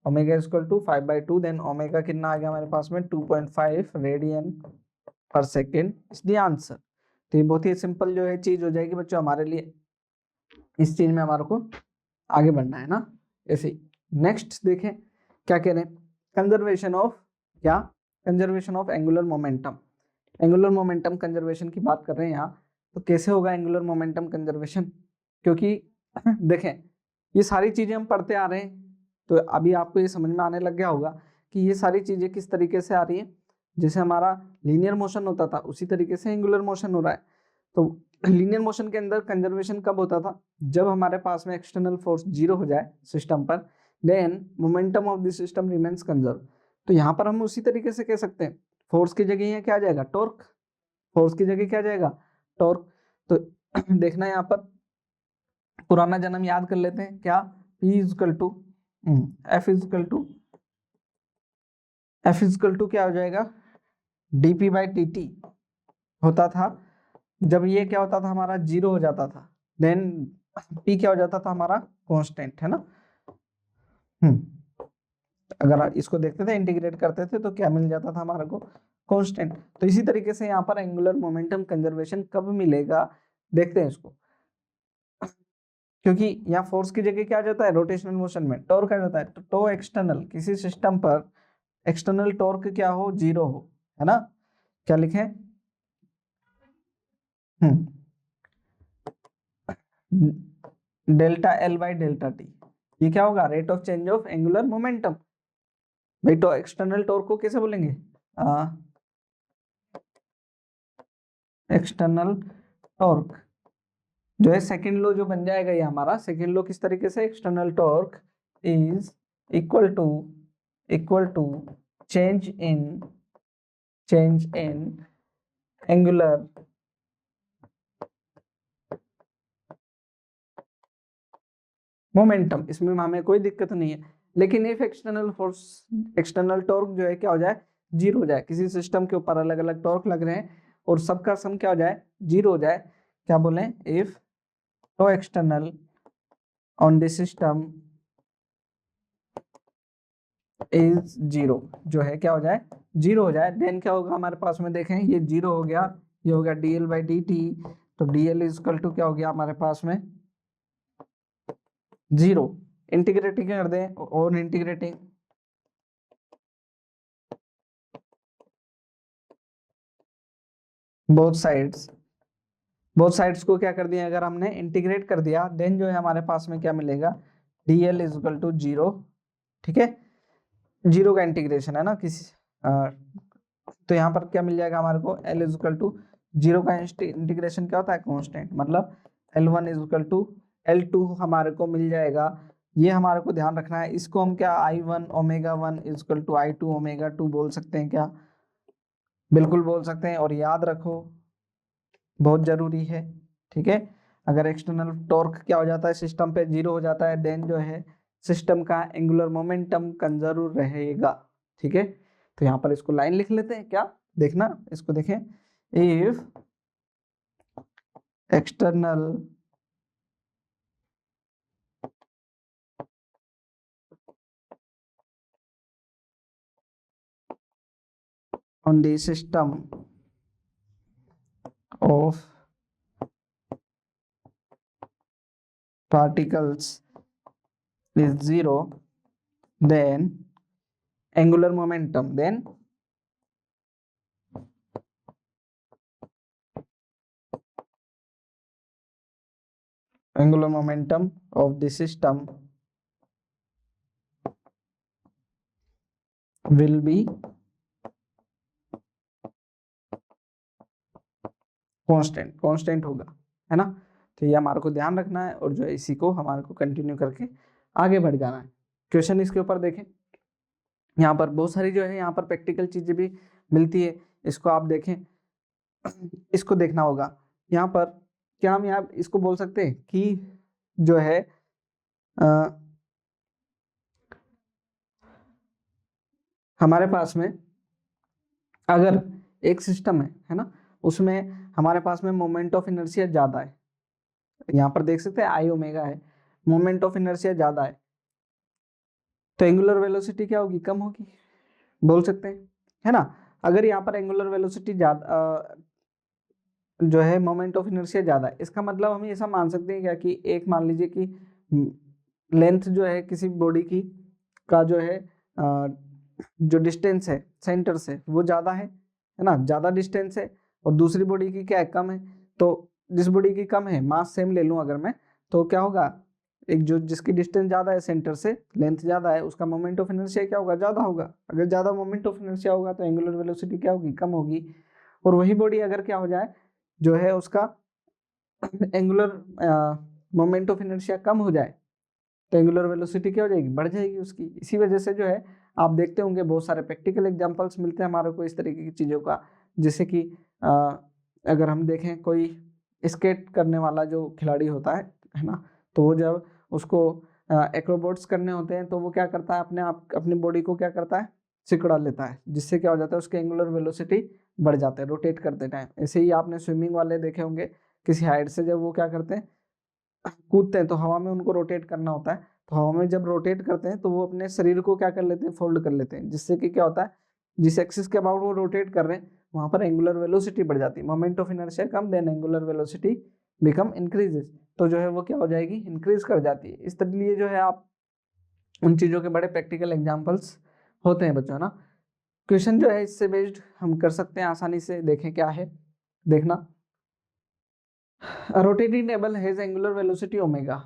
omega equal to 5/2, then omega कितना आ गया हमारे पास में 2.5 रेडियन पर सेकेंड इज द आंसर। तो ये बहुत ही सिंपल जो है चीज हो जाएगी बच्चों हमारे लिए, इस चीज में हमारे को आगे बढ़ना है ना। ऐसे नेक्स्ट देखें क्या कह रहे हैं, कंजर्वेशन ऑफ क्या, conservation of angular momentum. Angular momentum conservation की बात कर रहे हैं यहाँ, तो कैसे होगा एंगुलर मोमेंटम कंजर्वेशन, क्योंकि देखें ये सारी चीजें हम पढ़ते आ रहे हैं, तो अभी आपको ये समझ में आने लग गया होगा कि ये सारी चीजें किस तरीके से आ रही है। जैसे हमारा लीनियर मोशन होता था उसी तरीके से एंगुलर मोशन हो रहा है। तो लीनियर मोशन के अंदर कंजर्वेशन कब होता था, जब हमारे पास में एक्सटर्नल फोर्स 0 हो जाए सिस्टम पर, then momentum of the system remains conserve. तो यहाँ पर हम उसी तरीके से कह सकते हैं, फोर्स की जगह यहाँ क्या आ जाएगा, टॉर्क, फोर्स की जगह क्या आ जाएगा, टॉर्क। तो देखना यहाँ पर पुराना जन्म याद कर लेते हैं, क्या P equal to F equal to क्या हो जाएगा, dp/dt होता था जब ये क्या होता था हमारा 0 हो जाता था, देन P क्या हो जाता था हमारा कांस्टेंट, है ना। अगर इसको देखते थे इंटीग्रेट करते थे तो क्या मिल जाता था हमारे को, कांस्टेंट। तो इसी तरीके से यहाँ पर एंगुलर मोमेंटम कंजर्वेशन कब मिलेगा, देखते हैं इसको, क्योंकि यहाँ फोर्स की जगह क्या आ जाता है रोटेशनल मोशन में टॉर्क आ जाता है, तो टो एक्सटर्नल किसी सिस्टम पर एक्सटर्नल टॉर्क क्या हो, 0 हो, है ना। क्या लिखें, डेल्टा L/डेल्टा टी, ये क्या होगा, rate of change of angular momentum. भाई तो एक्सटर्नल टॉर्क को कैसे बोलेंगे, एक्सटर्नल टॉर्क जो है सेकंड लॉ जो बन जाएगा ये हमारा सेकंड लॉ किस तरीके से, external torque is equal to change in angular momentum. इसमें हमें कोई दिक्कत नहीं है, लेकिन if external force, external torque जो है क्या हो जाए, 0 हो जाए, किसी सिस्टम के ऊपर अलग अलग टॉर्क लग रहे हैं और सबका सम क्या हो जाए, 0 हो जाए, क्या बोले, if tau external on the system is 0, जो है क्या हो जाए, 0 हो जाए, देन क्या होगा हमारे पास में, देखें ये 0 हो गया, ये हो गया dl/dt, तो dl इज इक्वल टू क्या हो गया हमारे पास में 0, इंटीग्रेटिंग कर दें और इंटीग्रेटिंग बोथ साइड्स को क्या कर दिया, अगर हमने इंटीग्रेट कर दिया, देन जो है हमारे पास में क्या मिलेगा, dl इज इक्वल टू 0, ठीक है, 0 का इंटीग्रेशन है ना किसी तो यहाँ पर क्या मिल जाएगा हमारे को, L इज इक्वल टू 0 का इंटीग्रेशन क्या होता है, कांस्टेंट, मतलब L1 is equal to L2 हमारे को मिल जाएगा। ये हमारे को ध्यान रखना है, इसको हम क्या I1 ω1 is equal to I2 ω2 बोल सकते हैं क्या, बिल्कुल बोल सकते हैं, और याद रखो बहुत जरूरी है, ठीक है। अगर एक्सटर्नल टॉर्क क्या हो जाता है सिस्टम पे, 0 हो जाता है, देन जो है सिस्टम का एंगुलर मोमेंटम कंजर्व रहेगा, ठीक है। तो यहाँ पर इसको लाइन लिख लेते हैं, क्या देखना, इसको देखें, if external on the system of particles is 0, then angular momentum of the system will be constant होगा, है ना। तो ये हमारे को ध्यान रखना है, और जो है इसी को हमारे को कंटिन्यू करके आगे बढ़ जाना है। क्वेश्चन इसके ऊपर देखें, यहाँ पर बहुत सारी जो है यहाँ पर प्रैक्टिकल चीजें भी मिलती है, इसको आप देखें, इसको देखना होगा। यहाँ पर क्या हम यहाँ इसको बोल सकते हैं कि जो है हमारे पास में अगर एक सिस्टम है ना, उसमें हमारे पास में मोमेंट ऑफ इनर्शिया ज्यादा है। यहाँ पर देख सकते हैं आई ओमेगा है, मोमेंट ऑफ इनर्शिया ज्यादा है, तो एंगुलर वेलोसिटी क्या होगी, कम होगी, बोल सकते हैं, है ना। अगर यहाँ पर एंगुलर वेलोसिटी ज्यादा जो है मोमेंट ऑफ इनर्शिया ज्यादा है, इसका मतलब हम ऐसा मान सकते हैं क्या कि एक मान लीजिए कि लेंथ जो है किसी बॉडी की का जो है जो डिस्टेंस है सेंटर से वो ज्यादा है ना, ज्यादा डिस्टेंस है, और दूसरी बॉडी की क्या है, कम है। तो जिस बॉडी की कम है, मास सेम ले लूं अगर मैं, तो क्या होगा, एक जो जिसकी डिस्टेंस ज्यादा है सेंटर से, लेंथ ज्यादा है, उसका मोमेंट ऑफ इनर्शिया क्या होगा, ज्यादा होगा। अगर ज्यादा मोमेंट ऑफ इनर्शिया होगा तो एंगुलर वेलोसिटी क्या होगी, कम होगी। और वही बॉडी अगर क्या हो जाए, जो है उसका एंगुलर मोमेंट ऑफ इनर्शिया कम हो जाए, तो एंगुलर वेलोसिटी क्या हो जाएगी, बढ़ जाएगी उसकी। इसी वजह से जो है आप देखते होंगे बहुत सारे प्रैक्टिकल एग्जांपल्स मिलते हैं हमारे को इस तरीके की चीज़ों का। जैसे कि अगर हम देखें कोई स्केट करने वाला जो खिलाड़ी होता है ना, तो वो जब उसको एक्रोबोट्स करने होते हैं तो वो क्या करता है, अपने आप अपनी बॉडी को क्या करता है, सिकुड़ा लेता है, जिससे क्या हो जाता है, उसके एंगुलर वेलोसिटी बढ़ जाता है रोटेट करते टाइम। ऐसे ही आपने स्विमिंग वाले देखे होंगे, किसी हाइट से जब वो क्या करते हैं, कूदते हैं, तो हवा में उनको रोटेट करना होता है, तो हवा में जब रोटेट करते हैं तो वो अपने शरीर को क्या कर लेते हैं, फोल्ड कर लेते हैं, जिससे कि क्या होता है, जिस एक्सिस के अबाउट वो रोटेट कर रहे हैं वहां पर एंगुलर वेलोसिटी बढ़ जाती है। मोमेंट ऑफ इनर्शिया कम, then angular velocity become increases, तो जो है वो क्या हो जाएगी, इंक्रीज कर जाती है। इस लिए जो है आप उन चीजों के बड़े प्रैक्टिकल एग्जाम्पल्स होते हैं बच्चों ना। क्वेश्चन जो है इससे बेस्ड हम कर सकते हैं आसानी से, देखें क्या है, देखना। Rotating table has angular velocity omega,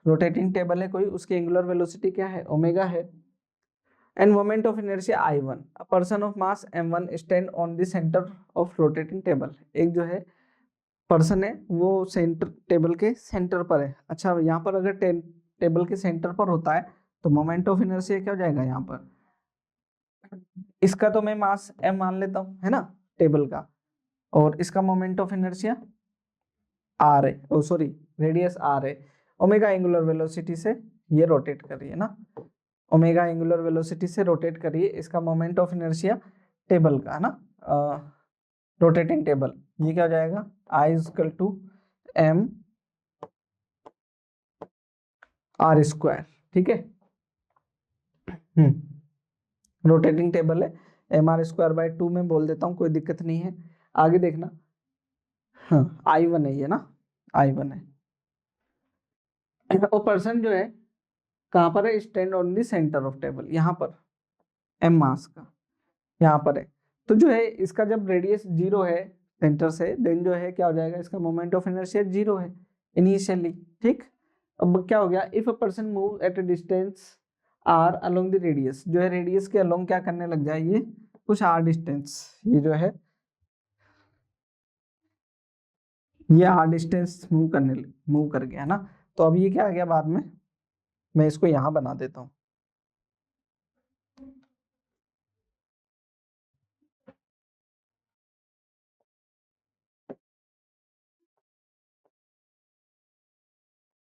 rotating table है कोई, उसकी एंगुलर वेलोसिटी क्या है, ओमेगा है। End moment of inertia I1, a person of mass M1 stand on the centre of rotating table. एक जो है पर्सन है वो सेंटर टेबल के सेंटर पर है। अच्छा, यहाँ पर अगर टेबल के सेंटर पर होता है तो मोमेंट ऑफ इनर्शिया क्या हो जाएगा, यहाँ पर इसका तो मैं मास M मान लेता हूँ, है ना, टेबल का, और इसका मोमेंट ऑफ इनर्शिया आर है, ओ सॉरी रेडियस आर है। ओमेगा एंगुलर वेलोसिटी से ये रोटेट कर रही है ना, ओमेगा एंगुलर वेलोसिटी से रोटेट कर रही है, इसका मोमेंट ऑफ इनर्शिया टेबल का है ना, रोटेटिंग टेबल, ये क्या हो जाएगा, I equal to M R square, ठीक है। रोटेटिंग टेबल है, एम आर स्क्वायर बाई 2 में बोल देता हूँ, कोई दिक्कत नहीं है। आगे देखना, हाँ I1 है ये ना, I1 है। वो पर्सन जो है कहाँ पर है, stand on the centre of table, यहाँ पर एम मास का यहाँ पर है। तो जो है इसका जब रेडियस जीरो है सेंटर से, देन जो है क्या हो जाएगा, इसका मोमेंट ऑफ इनर्शिया जीरो है इनिशियली, ठीक। अब क्या हो गया, if a person move at a distance R along the radius, जो है रेडियस के अलोंग क्या करने लग जाए, ये कुछ आर डिस्टेंस, ये जो है ये आर डिस्टेंस मूव कर गया ना। तो अब ये क्या आ गया बाद में, मैं इसको यहाँ बना देता हूँ,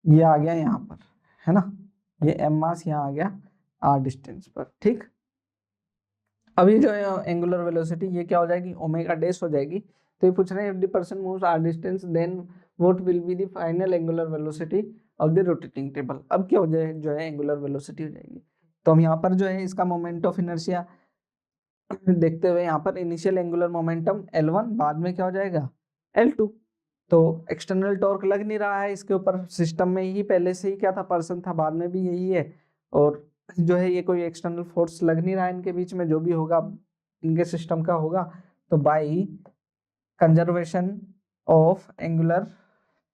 ये आ गया यहाँ पर, है ना, ये एम मास यहाँ आ गया आर डिस्टेंस पर, ठीक। अभी जो है एंगुलर वेलोसिटी ये क्या हो जाएगी, ओमेगा डैश हो जाएगी। तो ये पूछ रहे हैं if the person moves R distance then what will be the final angular velocity of the rotating table. अब क्या हो जाए, जो है एंगुलर वेलोसिटी हो जाएगी। तो हम यहाँ पर जो है इसका मोमेंट ऑफ इनर्शिया देखते हुए, यहाँ पर इनिशियल एंगुलर मोमेंटम L1, बाद में क्या हो जाएगा L2। तो एक्सटर्नल टॉर्क लग नहीं रहा है इसके ऊपर, सिस्टम में ही पहले से ही क्या था, पर्सन था, बाद में भी यही है, और जो है ये कोई एक्सटर्नल फोर्स लग नहीं रहा है इनके बीच में, जो भी होगा इनके सिस्टम का होगा। तो by conservation of angular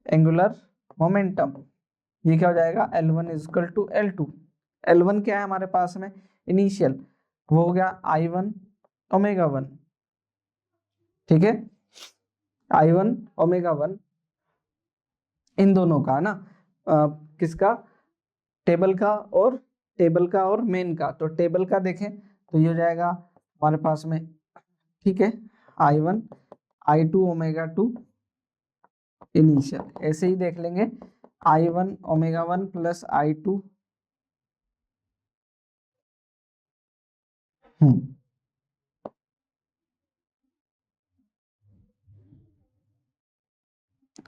angular momentum, ये क्या हो जाएगा, L1 is equal to L2। L1 क्या है हमारे पास में, इनिशियल, वो हो गया I1 ओमेगा 1, ठीक है, I1 ओमेगा 1 इन दोनों का ना, किसका, टेबल का, और टेबल का और मेन का। तो टेबल का देखें तो ये हो जाएगा हमारे पास में, ठीक है, I1 I2 ओमेगा 2 इनिशियल, ऐसे ही देख लेंगे I1 omega 1 plus I2,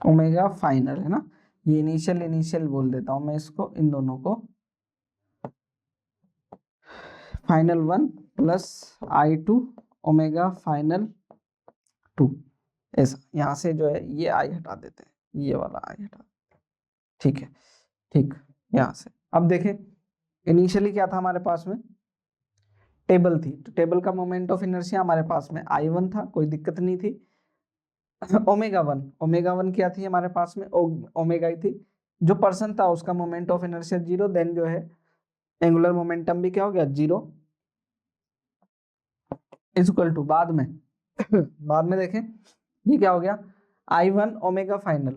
omega final है ना, ये इनिशियल बोल देता हूं मैं इसको, इन दोनों को final 1 plus I2 omega final 2, ऐसा। यहाँ से जो है ये आई हटा देते हैं, ये वाला आई हटा, ठीक है, ठीक। यहाँ से अब देखें, इनिशियली क्या था हमारे पास में, टेबल थी, तो टेबल का मोमेंट ऑफ इनर्शिया हमारे पास में I1 था, कोई दिक्कत नहीं थी। ओमेगा वन क्या थी हमारे पास में, ओमेगा ही थी। जो पर्सन था उसका मोमेंट ऑफ इनर्शिया 0, देन जो है एंगुलर मोमेंटम भी क्या हो गया 0, इज इक्वल टू बाद में बाद में देखें ये क्या हो गया, I1 ओमेगा फाइनल।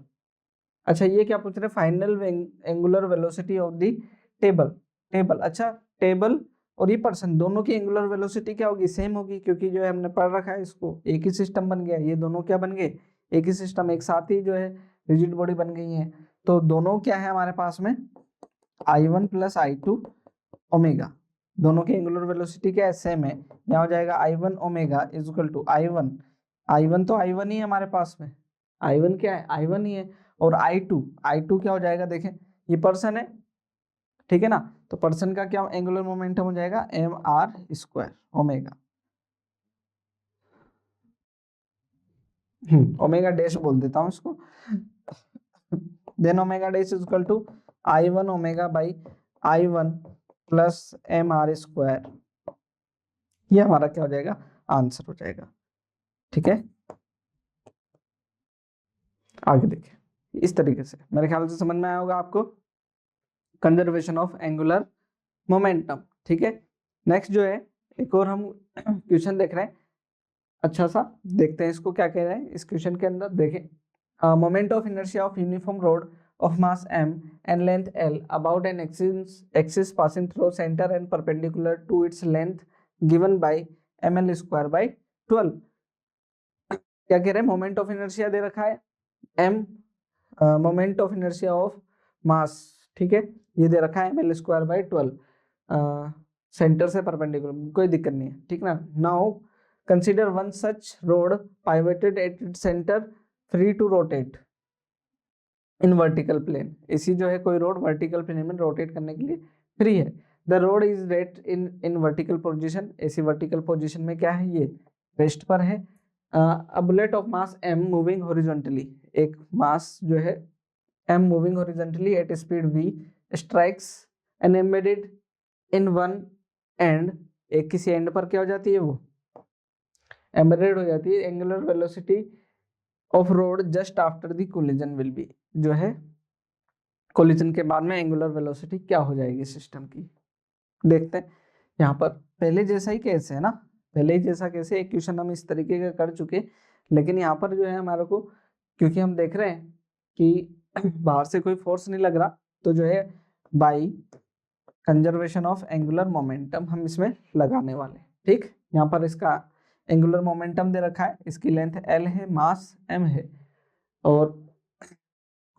अच्छा ये क्या पूछ रहे, final angular velocity of the table, table, अच्छा टेबल और ये पर्सन दोनों की एंगुलर वेलोसिटी क्या होगी, सेम होगी, क्योंकि जो है हमने पढ़ रखा है इसको, एक ही सिस्टम बन गया, ये दोनों क्या बन गए, एक ही सिस्टम, एक साथ ही जो है रिजिड बॉडी बन गई है। तो दोनों क्या है हमारे पास में, I1 प्लस I2 ओमेगा, दोनों की एंगुलर वेलोसिटी क्या है, सेम है। यहाँ हो जाएगा I1 omega is equal to I1 तो I1 ही है हमारे पास में, I1 क्या है, I1 ही है। और I2 क्या हो जाएगा, देखें ये पर्सन है, ठीक है ना, तो पर्सन का क्या एंगुलर मोमेंटम हो जाएगा mr² ओमेगा, ओमेगा डैश बोल देता हूँ इसको, then omega dash is equal to I1 omega by I1 plus mr², ये हमारा क्या हो जाएगा, आंसर हो जाएगा, ठीक है। आगे देखें, इस तरीके से मेरे ख्याल से समझ में आया होगा आपको, कंजर्वेशन ऑफ एंगुलर मोमेंटम, ठीक है। नेक्स्ट जो है एक और हम क्वेश्चन देख रहे हैं, अच्छा सा देखते हैं इसको क्या कह रहे हैं इस क्वेश्चन के अंदर, देखें moment of inertia of uniform road of mass m and length l about an axis passing through center and perpendicular to its length given by ml square by 12। क्या कह रहे हैं, मोमेंट ऑफ इनर्शिया दे रखा है m, moment of inertia of mass, ठीक है, ये दे रखा है ml स्क्वायर बाई 12, सेंटर से परपेंडिकुलर, कोई दिक्कत नहीं है, ठीक ना। Now consider one such rod pivoted at its center free to rotate in vertical plane, इसी जो है कोई रोड वर्टिकल प्लेन में रोटेट करने के लिए फ्री है। The rod is rest in vertical position, ऐसी वर्टिकल पोजीशन में क्या है, ये रेस्ट पर है। A bullet of mass m moving horizontally, एक मास जो है m moving horizontally at speed v strikes and embedded in one end, एक किसी एंड पर क्या हो जाती है, वो एम्बेडेड हो जाती है। Angular velocity of road just after the collision will be, जो है कोलिजन के बाद में एंगुलर वेलोसिटी क्या हो जाएगी सिस्टम की, देखते हैं। यहाँ पर पहले जैसा ही केस है ना, पहले ही जैसा केस है, एक क्वेश्चन हम इस तरीके का कर चुके, लेकिन यहाँ पर जो है हमारे को, क्योंकि हम देख रहे हैं कि बाहर से कोई फोर्स नहीं लग रहा, तो जो है by conservation of angular momentum हम इसमें लगाने वाले, ठीक। यहाँ पर इसका एंगुलर मोमेंटम दे रखा है, इसकी लेंथ l है, मास m है, और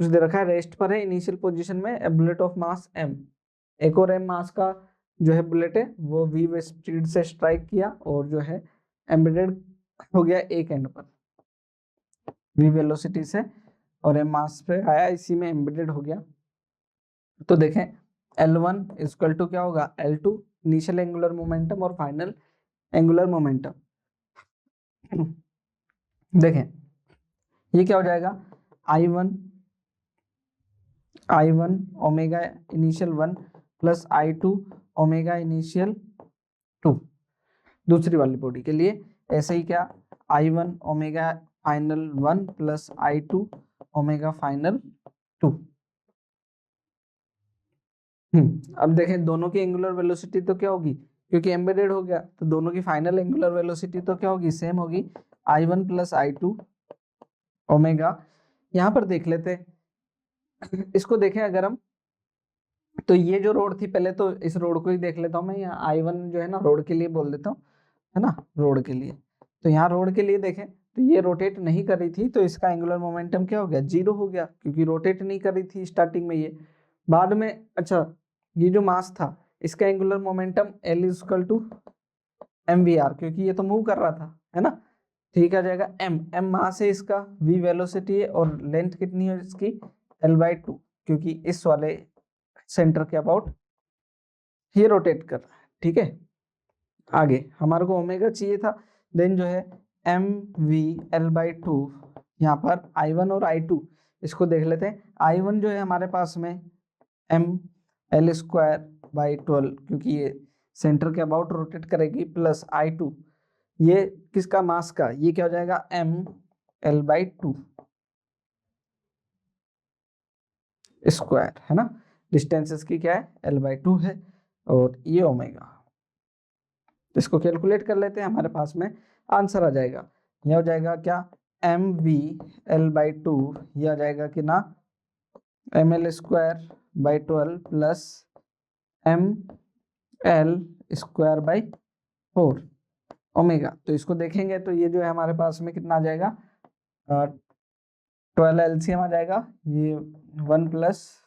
कुछ दे रखा है रेस्ट पर है इनिशियल पोजीशन में, बुलेट ऑफ मास m, एक और m मास का जो है बुलेट है वो v स्पीड से स्ट्राइक किया और जो है एम्बेडेड हो गया एक एंड पर v वेलोसिटी से, और m मास पे आया, इसी में एम्बेडेड हो गया। तो देखें L1 इक्वल टू क्या होगा, L2 इनिशियल एंगुलर मोमेंटम और फाइनल एंगुलर मोमेंटम। देखें ये क्या हो जाएगा, I1 omega initial 1 plus I2 omega initial 2, दूसरी वाली बॉडी के लिए ऐसे ही क्या, I1 omega final 1 plus I2 omega final 2। अब देखें दोनों की एंगुलर वेलोसिटी तो क्या होगी, क्योंकि एम्बेडेड हो गया तो दोनों की फाइनल एंगुलर वेलोसिटी तो क्या होगी, सेम होगी, I1 प्लस I2 ओमेगा। यहाँ पर देख लेते हैं इसको, देखें अगर हम, तो ये जो रोड थी, पहले तो इस रोड को ही देख लेता हूँ मैं, यहाँ I1 जो है ना रोड के लिए बोल देता हूँ, है ना, रोड के लिए। तो यहाँ रोड के लिए देखें तो ये रोटेट नहीं कर रही थी, तो इसका एंगुलर मोमेंटम क्या हो गया, 0 हो गया, क्योंकि रोटेट नहीं कर रही थी स्टार्टिंग में ये, बाद में। अच्छा ये जो मास था इसका angular momentum L equal to mvr, क्योंकि ये तो मूव कर रहा था, है ना, तो ये क्या हो जाएगा, m मास है इसका, v वेलोसिटी है, और लेंथ कितनी है इसकी, l/2, क्योंकि इस वाले सेंटर के अबाउट ये रोटेट कर रहा है। ठीक है, आगे हमारे को ओमेगा चाहिए था, देन जो है mv/l/2, यहाँ पर I1 और I2 इसको देख लेते हैं। I1 जो है हमारे पास में ml²/12, क्योंकि ये सेंटर के अबाउट रोटेट करेगी, प्लस I2 ये किसका मास का, ये क्या हो जाएगा ml/2 स्क्वायर, है ना। डिस्टेंस इसकी क्या है, l/2 है, और ये ओमेगा। इसको कैलकुलेट कर लेते हैं, हमारे पास में आंसर आ जाएगा। यह हो जाएगा क्या, mv/l/2, यह आ जाएगा कि ना ml²/12 प्लस ml²/4 ओमेगा। तो इसको देखेंगे तो ये जो है हमारे पास में कितना आ जाएगा, 12 एलसीएम आ जाएगा, ये 1 +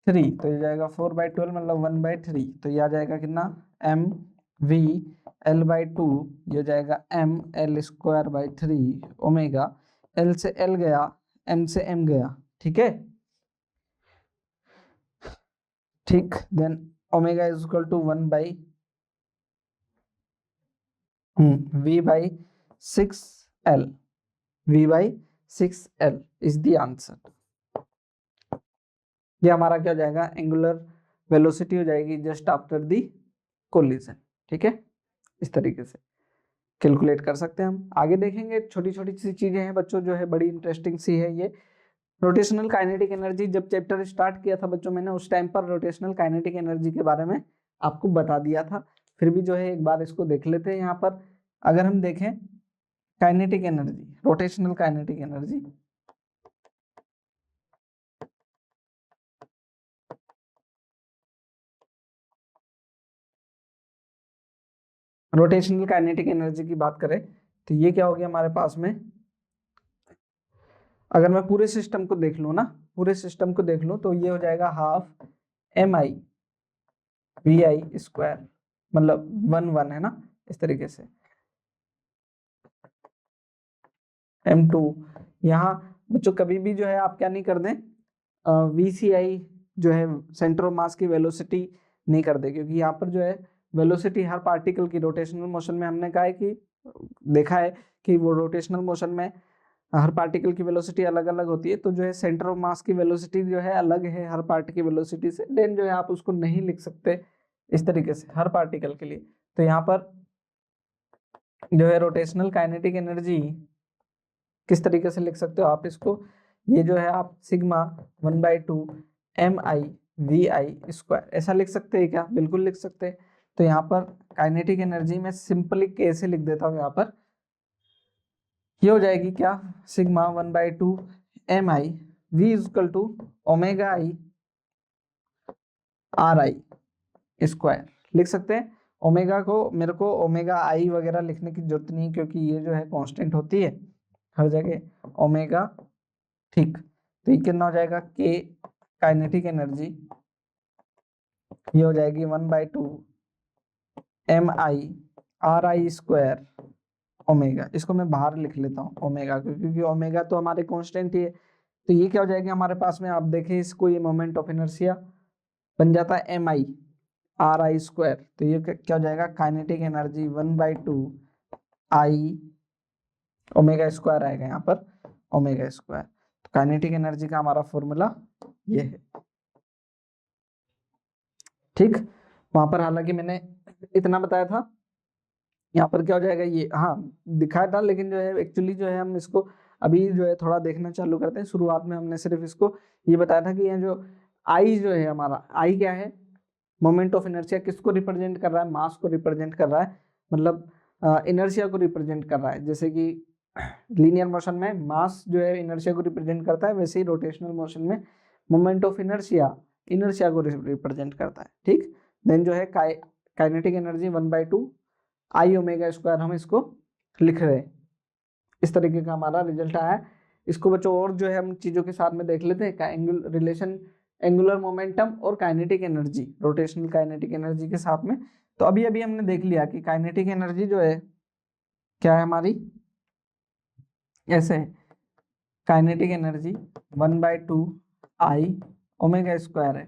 3, तो ये जाएगा 4/12 मतलब 1/3, तो ये आ जाएगा कितना mv/l/2, ये हो जाएगा ml²/3 ओमेगा। l से l गया, m से m गया, ठीक है। ठीक, then omega is equal to 1/v/6l, v/6l is the answer. ये हमारा क्या हो जाएगा, एंगुलर वेलोसिटी हो जाएगी जस्ट आफ्टर दी कोलिजन। ठीक है, इस तरीके से कैलकुलेट कर सकते हैं हम। आगे देखेंगे, छोटी छोटी सी चीजें हैं बच्चों, जो है बड़ी इंटरेस्टिंग सी है ये। रोटेशनल काइनेटिक एनर्जी, जब चैप्टर स्टार्ट किया था बच्चों मैंने, उस टाइम पर रोटेशनल काइनेटिक एनर्जी के बारे में आपको बता दिया था, फिर भी जो है एक बार इसको देख लेते हैं। यहाँ पर अगर हम देखें kinetic energy, rotational kinetic energy, rotational kinetic energy की बात करें तो ये क्या हो गया हमारे पास में, अगर मैं पूरे सिस्टम को देख लूँ ना, पूरे सिस्टम को देख लूँ तो ये हो जाएगा ½ mi/vi², मतलब 1 है ना, इस तरीके से m2। यहाँ बच्चों कभी भी जो है आप क्या नहीं कर दें, VCI जो है सेंटर ऑफ मास की वेलोसिटी नहीं कर दे, क्योंकि यहाँ पर जो है वेलोसिटी हर पार्टिकल की, रोटेशनल मोशन में हमने कहा है कि देखा है कि वो रोटेशनल मोशन में हर पार्टिकल की वेलोसिटी अलग अलग होती है, तो जो है सेंटर ऑफ मास की वेलोसिटी जो है अलग है हर पार्ट की वेलोसिटी से, देन जो है आप उसको नहीं लिख सकते इस तरीके से हर पार्टिकल के लिए। तो यहाँ पर जो है रोटेशनल काइनेटिक एनर्जी किस तरीके से लिख सकते हो आप इसको, ये जो है आप सिग्मा 1/2 mi/vi² ऐसा लिख सकते हैं क्या, बिल्कुल लिख सकते हैं। तो यहाँ पर काइनेटिक एनर्जी में सिंपली कैसे लिख देता हूँ, यहाँ पर ये हो जाएगी क्या, सिग्मा 1/2 mi/v =ri² लिख सकते हैं। ओमेगा को, मेरे को ओमेगा आई वगैरह लिखने की जरूरत नहीं, क्योंकि ये जो है कांस्टेंट होती है हर जगह ओमेगा। ठीक, तो ये कितना हो जाएगा, के काइनेटिक एनर्जी ये हो जाएगी 1/2 mi/ri² ओमेगा। इसको मैं बाहर लिख लेता हूँ ओमेगा को, क्योंकि ओमेगा तो हमारे कांस्टेंट ही है। तो ये क्या हो जाएगा हमारे पास में, आप देखें इसको, ये मोमेंट ऑफ इनर्शिया बन जाता है mi/ri²। तो ये क्या हो जाएगा, काइनेटिक एनर्जी 1/2 i ओमेगा² आएगा यहाँ पर, ओमेगा²। तो काइनेटिक एनर्जी का हमारा फॉर्मूला ये है। ठीक, वहां पर हालांकि मैंने इतना बताया था, यहाँ पर क्या हो जाएगा, ये हाँ दिखाया था, लेकिन जो है एक्चुअली जो है हम इसको अभी जो है थोड़ा देखना चालू करते हैं। शुरुआत में हमने सिर्फ इसको ये बताया था कि ये जो आई जो है हमारा, आई क्या है, मोमेंट ऑफ इनर्शिया किसको रिप्रेजेंट कर रहा है, मास को रिप्रेजेंट कर रहा है, मतलब इनर्शिया को रिप्रेजेंट कर रहा है। जैसे कि लीनियर मोशन में मास जो है इनर्शिया को रिप्रेजेंट करता है, वैसे ही रोटेशनल मोशन में मोमेंट ऑफ इनर्शिया इनर्शिया को रिप्रेजेंट करता है। ठीक, देन जो है काइनेटिक एनर्जी 1/2 आई ओमेगा² हम इसको लिख रहे हैं। इस तरीके का हमारा रिजल्ट आया है। इसको बच्चों और जो है हम चीजों के साथ में देख लेते हैं, रिलेशन एंगुलर मोमेंटम और kinetic energy, rotational kinetic energy के साथ में। तो अभी अभी हमने देख लिया कि काइनेटिक एनर्जी जो है क्या है हमारी, ऐसे kinetic energy 1/2 I omega square है।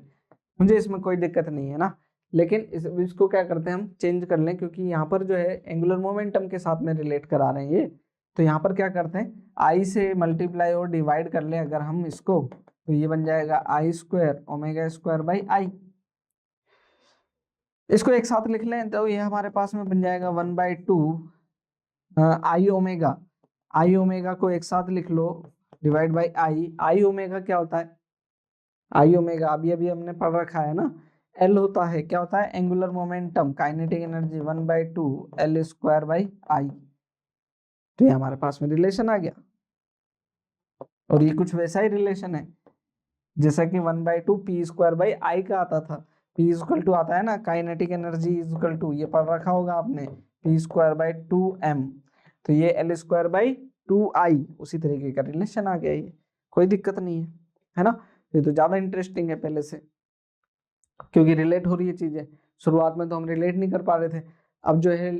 मुझे इसमें कोई दिक्कत नहीं है ना, लेकिन इसको क्या करते हैं हम चेंज कर लें, क्योंकि यहाँ पर जो है एंगुलर मोमेंटम के साथ में रिलेट करा रहे हैं ये। तो यहाँ पर क्या करते हैं, आई से मल्टीप्लाई और डिवाइड कर लें अगर हम इसको, तो ये बन जाएगा I² omega square by I. इसको एक साथ लिख लें तो ये हमारे पास में बन जाएगा 1/2 आई ओमेगा को एक साथ लिख लो डिवाइड बाई आई ओमेगा क्या होता है, आई ओमेगा अभी अभी हमने पढ़ रखा है ना, एल होता है, क्या होता है, angular momentum, kinetic energy 1/2 L square by I. तो ये हमारे पास में रिलेशन आ गया, और ये कुछ वैसा ही रिलेशन है जैसा कि 1/2 पी स्क्वायर बाई आई का आता था। पी इक्वल टू आता है ना, काइनेटिक एनर्जी इक्वल टू, ये पढ़ रखा होगा आपने, पी स्क्वायर बाई 2m, तो ये एल स्क्वायर बाई 2i, उसी तरीके का रिलेशन आ गया, ये कोई दिक्कत नहीं है ना। ये तो ज्यादा इंटरेस्टिंग है पहले से, क्योंकि रिलेट हो रही है चीजें। शुरुआत में तो हम रिलेट नहीं कर पा रहे थे, अब जो है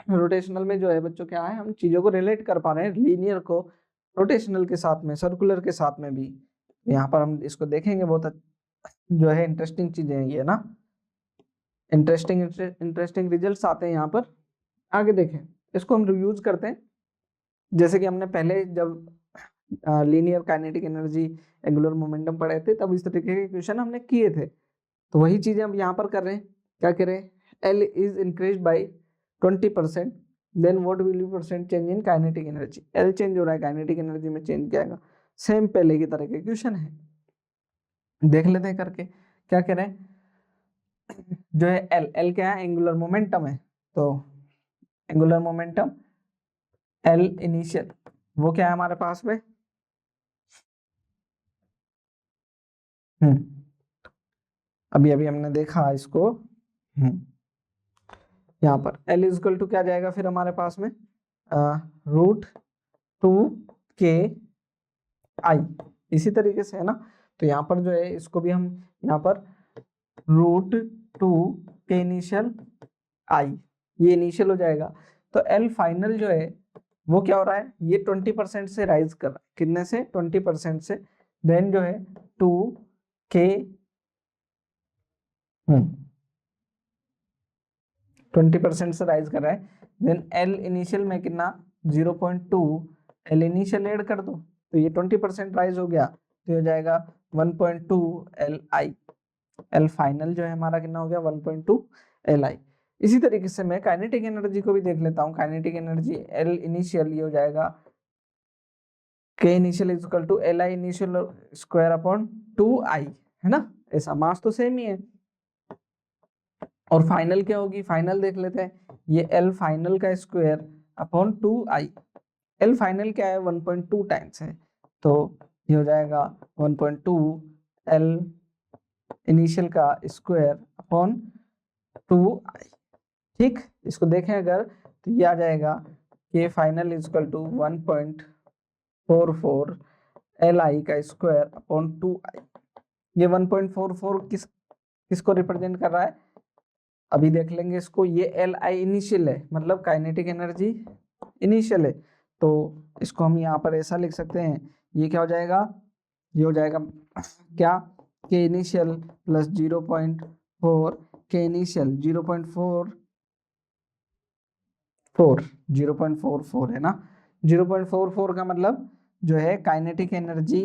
रोटेशनल में जो है बच्चों क्या है, हम चीजों को रिलेट कर पा रहे हैं, लीनियर को रोटेशनल के साथ में, सर्कुलर के साथ में भी। यहाँ पर हम इसको देखेंगे, बहुत जो है इंटरेस्टिंग चीजें हैं ये ना, इंटरेस्टिंग रिजल्ट्स आते हैं यहाँ पर। आगे देखें, इसको हम रिव्यूज करते हैं। जैसे कि हमने पहले जब linear kinetic energy angular momentum पढ़े थे, तब इस तरीके के क्वेश्चन हमने किए थे, तो वही चीजें हम यहाँ पर कर रहे हैं। क्या करें, L is increase by 20%, then what will be percent change in kinetic energy, L change हो रहा है, काइनेटिक एनर्जी में चेंज क्या आएगा। सेम पहले की तरह के क्वेश्चन है, देख लेते हैं करके। क्या करें, जो है एल, एल क्या है, एंगुलर मोमेंटम है, तो एंगुलर मोमेंटम एल इनिशियल, वो क्या है हमारे पास में, अभी अभी हमने देखा इसको, यहाँ पर L इजकल टू क्या जाएगा फिर हमारे पास में, √2 k I, इसी तरीके से है ना। तो यहाँ पर जो है इसको भी हम यहाँ पर √2 k इनिशियल I, ये इनिशियल हो जाएगा। तो L फाइनल जो है वो क्या हो रहा है, ये 20% से राइज कर रहा है, कितने से, 20% से। देन जो है 2k 20% से राइज कर रहा है, देन एल इनिशियल में कितना 0.2, एल इनिशियल ऐड कर दो तो ये 20% राइज हो गया, तो हो जाएगा 1.2 एल आई। एल फाइनल जो है हमारा कितना हो गया 1.2 एल आई। इसी तरीके से मैं काइनेटिक एनर्जी को भी देख लेता हूँ। काइनेटिक एनर्जी एल इनिशियल ये हो जाएगा K initial is equal to L I initial square upon 2i, है ना, ऐसा मास तो सेम ही है। और फाइनल क्या होगी, फाइनल देख लेते हैं, ये एल फाइनल का square upon 2i। L final क्या है 1.2 टाइम्स है, तो ये हो जाएगा 1.2 एल इनिशियल का स्क्वायर अपॉन 2i। ठीक, इसको देखें अगर तो ये आ जाएगा K final is equal to 1.44 L I का स्क्वायर अपॉन 2i। ये 1.44 किसको रिप्रेजेंट कर रहा है, अभी देख लेंगे इसको। ये एल आई इनिशियल है, मतलब काइनेटिक एनर्जी इनिशियल है, तो इसको हम यहाँ पर ऐसा लिख सकते हैं, ये क्या हो जाएगा, ये हो जाएगा क्या, के इनिशियल प्लस 0.4 के इनिशियल 0.44 है ना। 0.44 का मतलब जो है kinetic energy,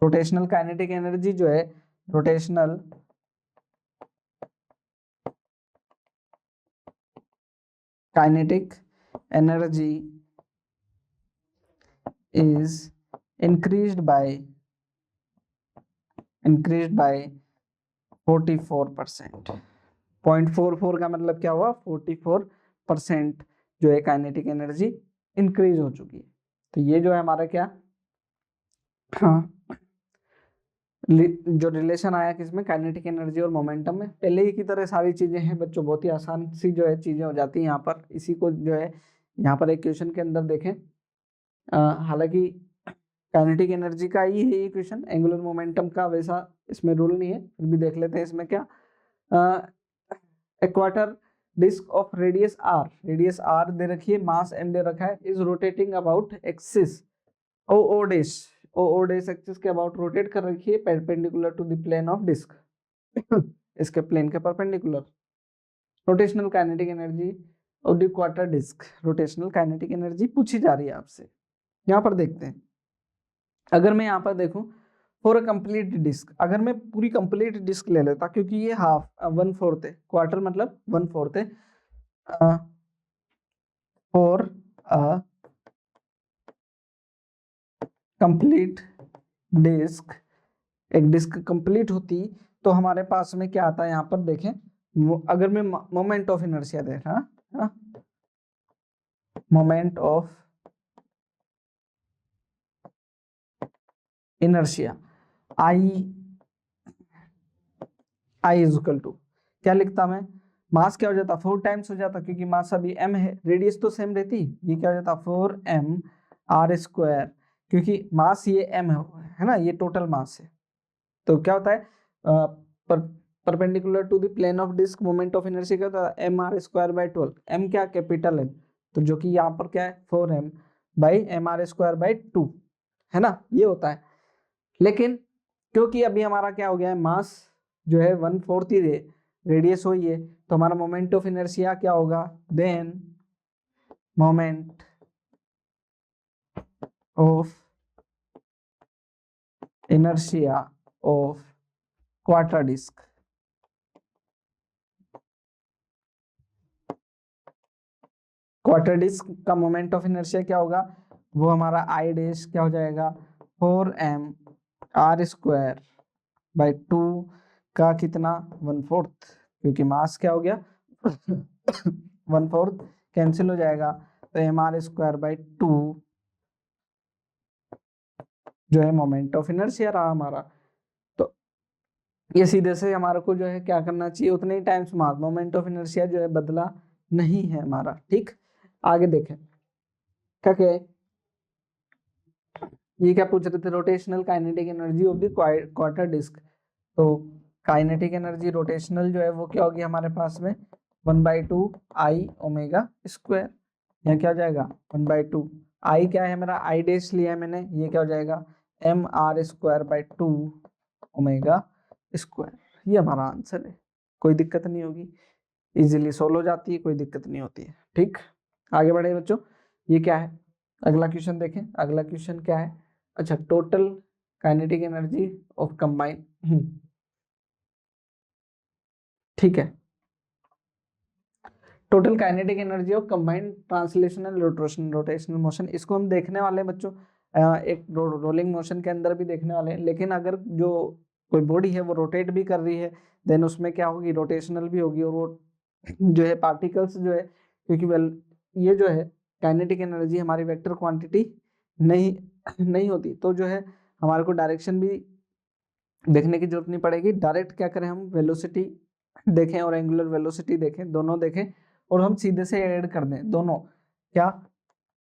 rotational kinetic energy जो है, rotational kinetic energy is increased by 44%। 0.44 का मतलब क्या हुआ, 44% जो है काइनेटिक एनर्जी इंक्रीज हो चुकी है। तो ये जो है हमारा क्या, हाँ, जो रिलेशन आया किसमें, काइनेटिक एनर्जी और मोमेंटम में। पहले ही की तरह सारी चीजें हैं बच्चों, बहुत ही आसान सी जो है चीजें हो जाती हैं यहाँ पर। इसी को जो है यहाँ पर एक क्वेश्चन के अंदर देखें, हालांकि काइनेटिक एनर्जी का ही है ये क्वेश्चन, एंगुलर मोमेंटम का वैसा इसमें रूल नहीं है, फिर भी देख लेते हैं इसमें क्या। A quarter disc of radius R दे रखी है, मास एम दे रखा है, is rotating about axis O dash axis के अबाउट रोटेट कर रखी है perpendicular to the plane of disc इसके प्लेन के perpendicular. Rotational kinetic energy of the quarter disc, rotational kinetic energy पूछी जा रही है आपसे। यहाँ पर देखते हैं, अगर मैं यहाँ पर देखूं फॉर अ कंप्लीट डिस्क, अगर मैं पूरी कंप्लीट डिस्क ले लेता, क्योंकि ये हाफ 1/4 है, क्वार्टर मतलब 1/4 है, फॉर अ कंप्लीट डिस्क, एक डिस्क कंप्लीट होती तो हमारे पास में क्या आता है, यहाँ पर देखें, अगर मैं मोमेंट ऑफ इनर्शिया देख रहा, moment of inertia I is equal to क्या लिखता मैं, मास क्या हो जाता 4 टाइम्स हो जाता, क्योंकि मास अभी m है, रेडियस तो सेम रहती, ये क्या हो जाता 4m r², क्योंकि मास ये m है ना, ये टोटल मास है, तो क्या होता है perpendicular to the plane of disc moment of inertia क्या होता है mr²/12, m क्या कैपिटल m, तो जो कि यहाँ पर क्या है 4m/mr²/2 है ना, ये होता है। लेकिन क्योंकि अभी हमारा क्या हो गया है, मास जो है 1/4 ही रेडियस हुई है, तो हमारा मोमेंट ऑफ इनर्शिया क्या होगा, then moment of inertia of quarter disc, quarter disc का मोमेंट ऑफ इनर्शिया क्या होगा, वो हमारा आई डैश क्या हो जाएगा 4m r²/2 का कितना 1/4, क्योंकि मास क्या हो गया 1/4 कैंसिल हो जाएगा, तो mr²/2 जो है मोमेंट ऑफ इनर्शिया रहा हमारा। तो ये सीधे से हमारे को जो है क्या करना चाहिए, उतने ही times mass, moment of inertia जो है बदला नहीं है हमारा। ठीक, आगे देखें क्या क्या है, ये क्या पूछ रहे थे, rotational kinetic energy of the quarter disc, तो काइनेटिक एनर्जी रोटेशनल जो है वो क्या होगी हमारे पास में 1/2 आई ओमेगा स्क्वायर, यहाँ क्या हो जाएगा 1/2 आई क्या है मेरा आई डैश लिया है मैंने, ये क्या हो जाएगा mr²/2 ओमेगा स्क्वायर, ये हमारा आंसर है। कोई दिक्कत नहीं होगी, इजीली सोल्व हो जाती है, कोई दिक्कत नहीं होती है। ठीक, आगे बढ़े बच्चों, ये क्या है, अगला क्वेश्चन देखें, अगला क्वेश्चन क्या है, अच्छा total kinetic energy of combine, ठीक है, total kinetic energy of combined translational rotational motion, इसको हम देखने वाले हैं बच्चों, एक रोलिंग मोशन के अंदर भी देखने वाले हैं, लेकिन अगर जो कोई बॉडी है वो रोटेट भी कर रही है देन उसमें क्या होगी, रोटेशनल भी होगी, और वो जो है पार्टिकल्स जो है, क्योंकि वेल ये जो है काइनेटिक एनर्जी हमारी वेक्टर क्वांटिटी नहीं नहीं होती, तो जो है हमारे को डायरेक्शन भी देखने की जरूरत नहीं पड़ेगी, डायरेक्ट क्या करें हम वेलोसिटी देखें और एंगुलर वेलोसिटी देखें, दोनों देखें और हम सीधे से ऐड कर दें दोनों, क्या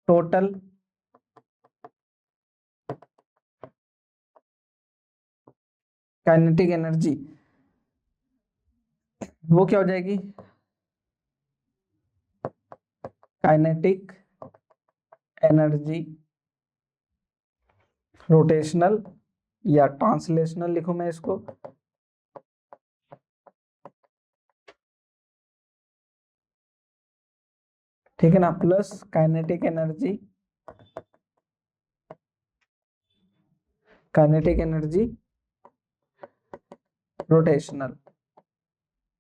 टोटल काइनेटिक एनर्जी वो क्या हो जाएगी, काइनेटिक एनर्जी रोटेशनल या ट्रांसलेशनल लिखूं मैं इसको, ठीक है ना, प्लस काइनेटिक एनर्जी रोटेशनल,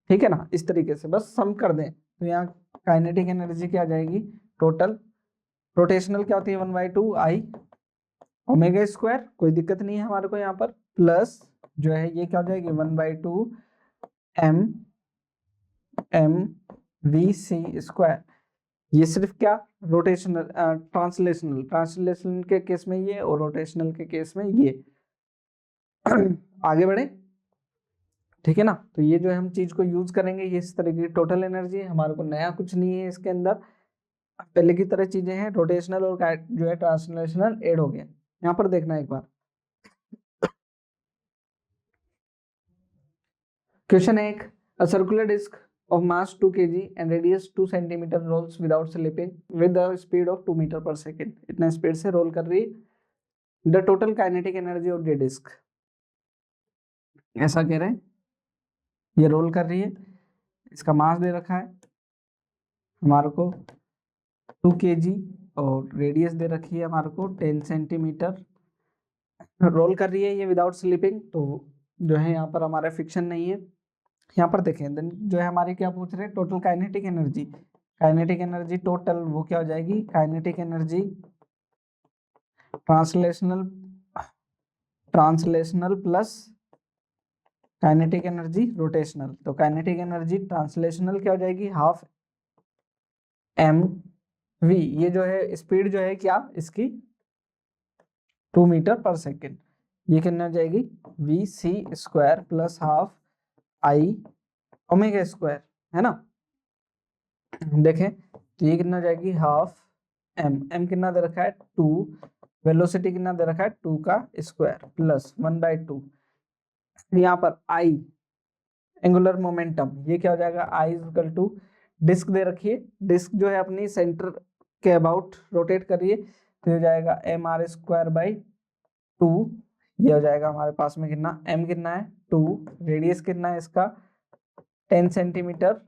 ठीक है ना, इस तरीके से बस सम कर दें, तो यहाँ काइनेटिक एनर्जी क्या आ जाएगी टोटल, रोटेशनल क्या होती है 1/2 आई ओमेगा स्क्वायर, कोई दिक्कत नहीं है हमारे को यहाँ पर, प्लस जो है ये क्या हो जाएगी 1/2 एम वी सी स्क्वायर, ये सिर्फ क्या रोटेशनल ट्रांसलेशनल के केस में ये और रोटेशनल के केस में ये आगे बढ़े, ठीक है ना, तो ये जो है हम चीज को यूज करेंगे, ये इस तरह की टोटल एनर्जी, हमारे को नया कुछ नहीं है इसके अंदर, पहले की तरह चीजें हैं, रोटेशनल और जो है ट्रांसलेशनल ऐड हो गया। यहाँ पर देखना एक बार, question 1, a circular disc of mass 2 kg and radius 2 centimeter rolls without slipping with the speed of 2 meter per second. इतना स्पीड से रोल कर रही है। The total kinetic energy of the disk, ऐसा कह रहे हैं, ये रोल कर रही है, इसका मास दे रखा है हमारे को 2 kg और रेडियस दे रखी है हमारे को 10 सेंटीमीटर, रोल कर रही है ये विदाउट स्लिपिंग, तो जो है यहाँ पर हमारा फिक्शन नहीं है। यहाँ पर देखें देन जो है हमारी क्या पूछ रहे हैं, total kinetic energy, kinetic energy total वो क्या हो जाएगी, kinetic energy translational plus kinetic energy rotational, तो काइनेटिक एनर्जी ट्रांसलेशनल क्या हो जाएगी, हाफ एम वी, ये जो है स्पीड जो है क्या इसकी 2 मीटर पर सेकेंड, ये कितना हो जाएगी V C square plus half I omega square, है ना। देखें तो ये कितना हो जाएगी हाफ एम कितना दे रखा है 2, वेलोसिटी कितना दे रखा है 2 का स्क्वायर प्लस 1/2, यहाँ पर आई एंगुलर मोमेंटम, ये क्या हो जाएगा आई इक्वल टू डिस्क दे रखी है, डिस्क जो है अपनी सेंटर के अबाउट रोटेट कर रही है, तो हो जाएगा mr²/2, ये हो जाएगा हमारे पास में कितना m कितना है 2, रेडियस कितना है इसका 10 सेंटीमीटर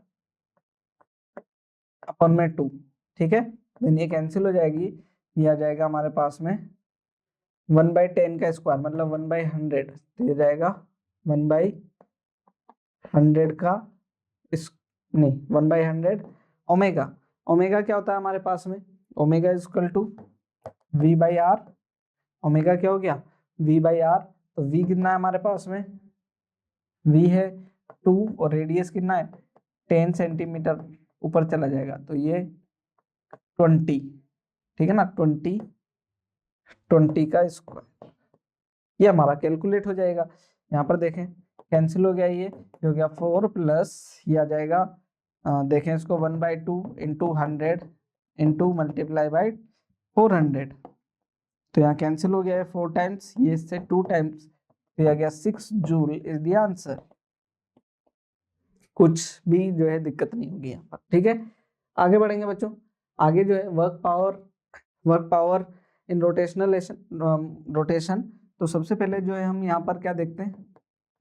अपन में 2, ठीक है, देन ये कैंसिल हो जाएगी, ये आ जाएगा हमारे पास में 1/10 का स्क्वायर मतलब 1/100, तो ये जाएगा 1/100 का नहीं 1/100 ओमेगा, ओमेगा क्या होता है हमारे पास में, omega equal to v/r, omega क्या हो गया v/r, तो v कितना है हमारे पास में, v है 2 और रेडियस कितना है 10 सेंटीमीटर ऊपर चला जाएगा, तो ये 20, ठीक है ना, 20 का स्क्वायर, ये हमारा कैलकुलेट हो जाएगा। यहाँ पर देखें कैंसिल हो गया, ये हो गया 4 प्लस ये आ जाएगा देखें इसको 1/2 इंटू 100 इंटू मल्टीप्लाई बाई 400, तो यहाँ कैंसिल हो गया है 4 टाइम्स, ये इससे 2 टाइम्स, तो आ गया 6 जूल इज द आंसर। कुछ भी जो है दिक्कत नहीं होगी यहाँ पर, ठीक है। आगे बढ़ेंगे बच्चों, आगे जो है वर्क पावर इन रोटेशन, तो सबसे पहले जो है हम यहाँ पर क्या देखते हैं,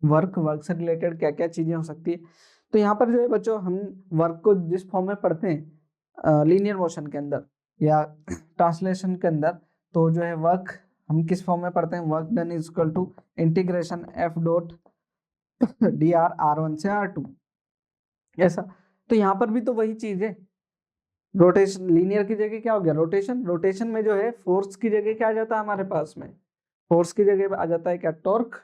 वर्क से रिलेटेड क्या क्या चीजें हो सकती है, तो यहाँ पर जो है बच्चों हम वर्क को जिस फॉर्म में पढ़ते हैं लीनियर मोशन के अंदर या ट्रांसलेशन के अंदर, तो जो है वर्क हम किस फॉर्म में पढ़ते हैं, work done is equal to integration F dot D R r1 से r2, ऐसा। तो यहाँ पर भी तो वही चीज है, रोटेशन लीनियर की जगह क्या हो गया रोटेशन, रोटेशन में जो है फोर्स की जगह क्या आ जाता है हमारे पास में, फोर्स की जगह आ जाता है क्या टॉर्क,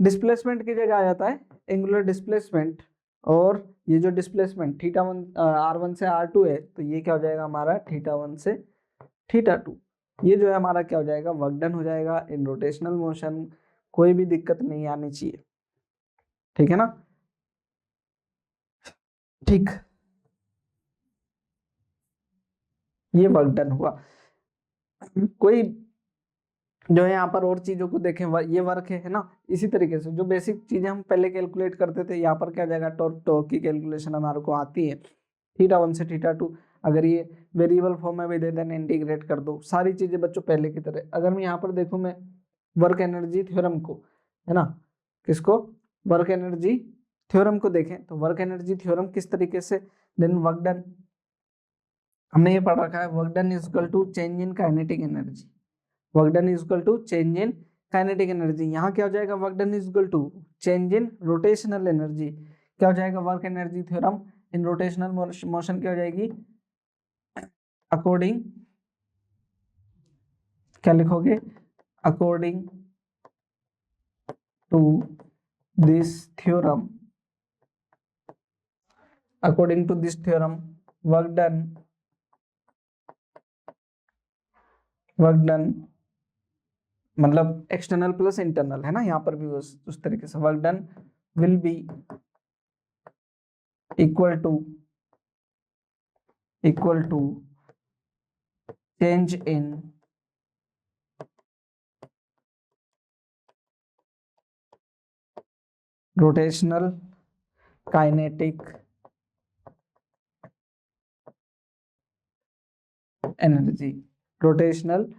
डिस्प्लेसमेंट की जगह आ जाता है एंगुलर डिस्प्लेसमेंट, और ये जो डिस्प्लेसमेंट θ1 r1 से r2 है, तो ये क्या हो जाएगा हमारा θ1 से θ2, ये जो है हमारा क्या हो जाएगा वर्क डन हो जाएगा इन रोटेशनल मोशन, कोई भी दिक्कत नहीं आनी चाहिए, ठीक है ना, ठीक, ये वर्क डन हुआ। कोई जो है यहाँ पर और चीजों को देखें, ये वर्क है ना, इसी तरीके से जो बेसिक चीजें हम पहले कैलकुलेट करते थे, यहाँ पर क्या जाएगा टॉर्क की कैलकुलेशन हमारे को आती है θ1 से θ2, अगर ये वेरिएबल फॉर्म में भी दे देना इंटीग्रेट कर दो, सारी चीजें बच्चों पहले की तरह। अगर मैं यहाँ पर देखूं मैं वर्क एनर्जी थ्योरम को, है ना, किसको वर्क एनर्जी थ्योरम को देखें, तो वर्क एनर्जी थ्योरम किस तरीके से, देन वर्क डन हमने ये पढ़ रखा है, work done is equal to change in kinetic energy, work done is equal to change in kinetic energy, यहाँ क्या हो जाएगा work done is equal to change in rotational energy, क्या हो जाएगा work energy theorem in rotational motion क्या हो जाएगी, अकॉर्डिंग क्या लिखोगे, according to this theorem, according to this theorem work done मतलब एक्सटर्नल प्लस इंटरनल, है ना, यहाँ पर भी उस तरीके से work done will be equal to change in rotational kinetic energy, rotational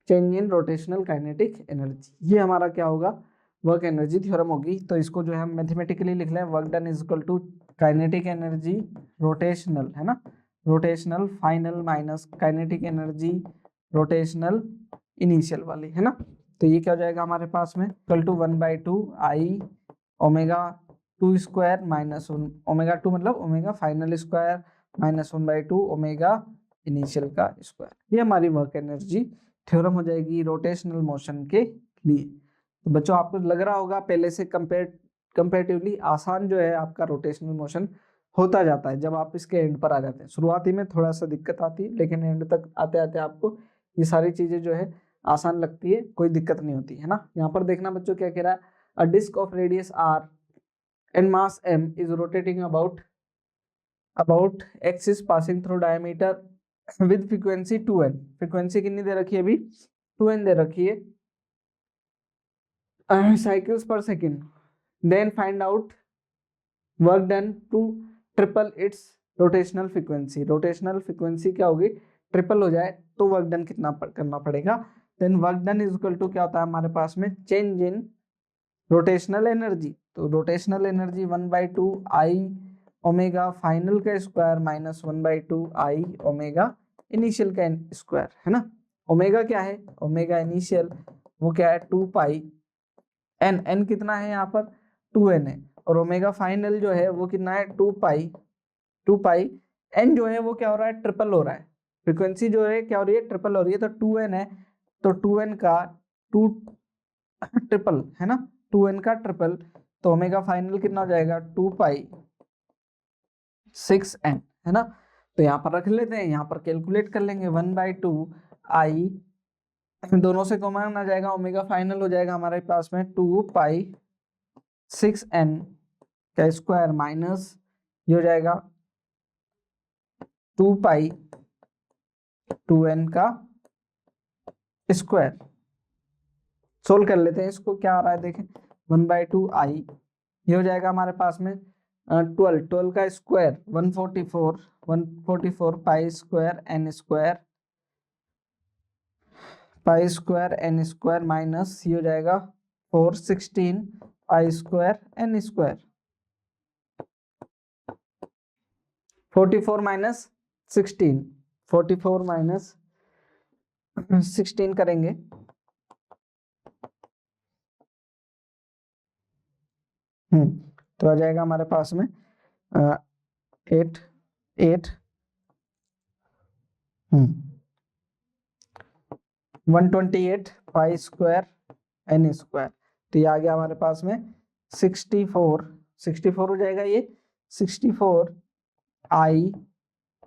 change in rotational kinetic energy, ये हमारा क्या होगा, वर्क एनर्जी थ्योरम होगी। तो इसको जो है हम मैथमेटिकली लिख लें, work done is equal to kinetic energy rotational, है ना, rotational final minus kinetic energy rotational initial वाली, है ना। तो ये क्या हो जाएगा हमारे पास में, equal to 1/2 I omega 2 square minus omega 2 मतलब omega final square minus 1/2 omega initial का स्क्वायर। ये हमारी वर्क एनर्जी थ्योरम हो जाएगी रोटेशनल मोशन के लिए। तो बच्चों आपको लग रहा होगा पहले से कंपेरेटिवली आसान जो है आपका रोटेशनल मोशन होता जाता है जब आप इसके एंड पर आ जाते हैं। शुरुआती में थोड़ा सा दिक्कत आती है, लेकिन एंड तक आते आते आपको ये सारी चीजें जो है आसान लगती है, कोई दिक्कत नहीं होती है ना। यहाँ पर देखना बच्चों क्या कह रहा है, a disc of radius r and mass m is rotating about axis passing through diameter with frequency 2n। frequency कितनी दे रखी है अभी, 2n दे रखी है, cycles per second। then find out work done to triple its rotational frequency। rotational frequency क्या होगी, triple हो जाए तो वर्क डन कितना करना पड़ेगा। Then work done is equal to क्या होता है हमारे पास में, चेंज इन रोटेशनल एनर्जी। तो rotational energy 1/2 I omega final का square minus 1/2 I omega initial का स्क्वायर, है ना। ओमेगा क्या है, ओमेगा इनिशियल वो क्या है 2 पाई एन, एन कितना है यहाँ पर 2n है, और ओमेगा फाइनल जो है वो कितना है 2 पाई एन जो है वो क्या हो रहा है, ट्रिपल हो रहा है। फ्रीक्वेंसी जो है क्या हो रही है, ट्रिपल हो रही है। तो 2n है, तो 2n का 2 ट्रिपल है ना, 2n का ट्रिपल, तो ओमेगा फाइनल कितना हो जाएगा 2 पाई 6n, है ना। तो यहाँ पर रख लेते हैं, यहाँ पर कैलकुलेट कर लेंगे 1/2 आई, दोनों से कॉमन आ जाएगा, ओमेगा फाइनल हो जाएगा हमारे पास में 2 पाई 6n का स्क्वायर माइनस ये हो जाएगा 2 पाई 2n का स्क्वायर। सोल्व कर लेते हैं इसको, क्या आ रहा है देखें, 1/2 आई, ये हो जाएगा हमारे पास में 12 का square 144 pi square N square minus ये हो जाएगा 416 pi square N square. 44 minus 16 करेंगे तो आ जाएगा हमारे पास में 128 पाई स्क्वायर एन स्क्वायर। तो ये आ गया हमारे पास में 64 हो जाएगा, ये 64 आई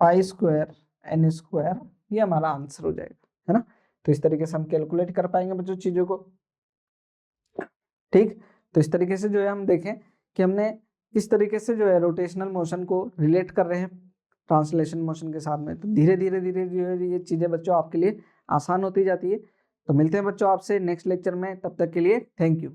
पाई स्क्वायर एन स्क्वायर, ये हमारा आंसर हो जाएगा, है ना। तो इस तरीके से हम कैलकुलेट कर पाएंगे बच्चों चीजों को, ठीक। तो इस तरीके से जो है हम देखें कि हमने किस तरीके से जो है रोटेशनल मोशन को रिलेट कर रहे हैं ट्रांसलेशन मोशन के साथ में। तो धीरे धीरे जो है ये चीजें बच्चों आपके लिए आसान होती जाती है। तो मिलते हैं बच्चों आपसे नेक्स्ट लेक्चर में, तब तक के लिए थैंक यू।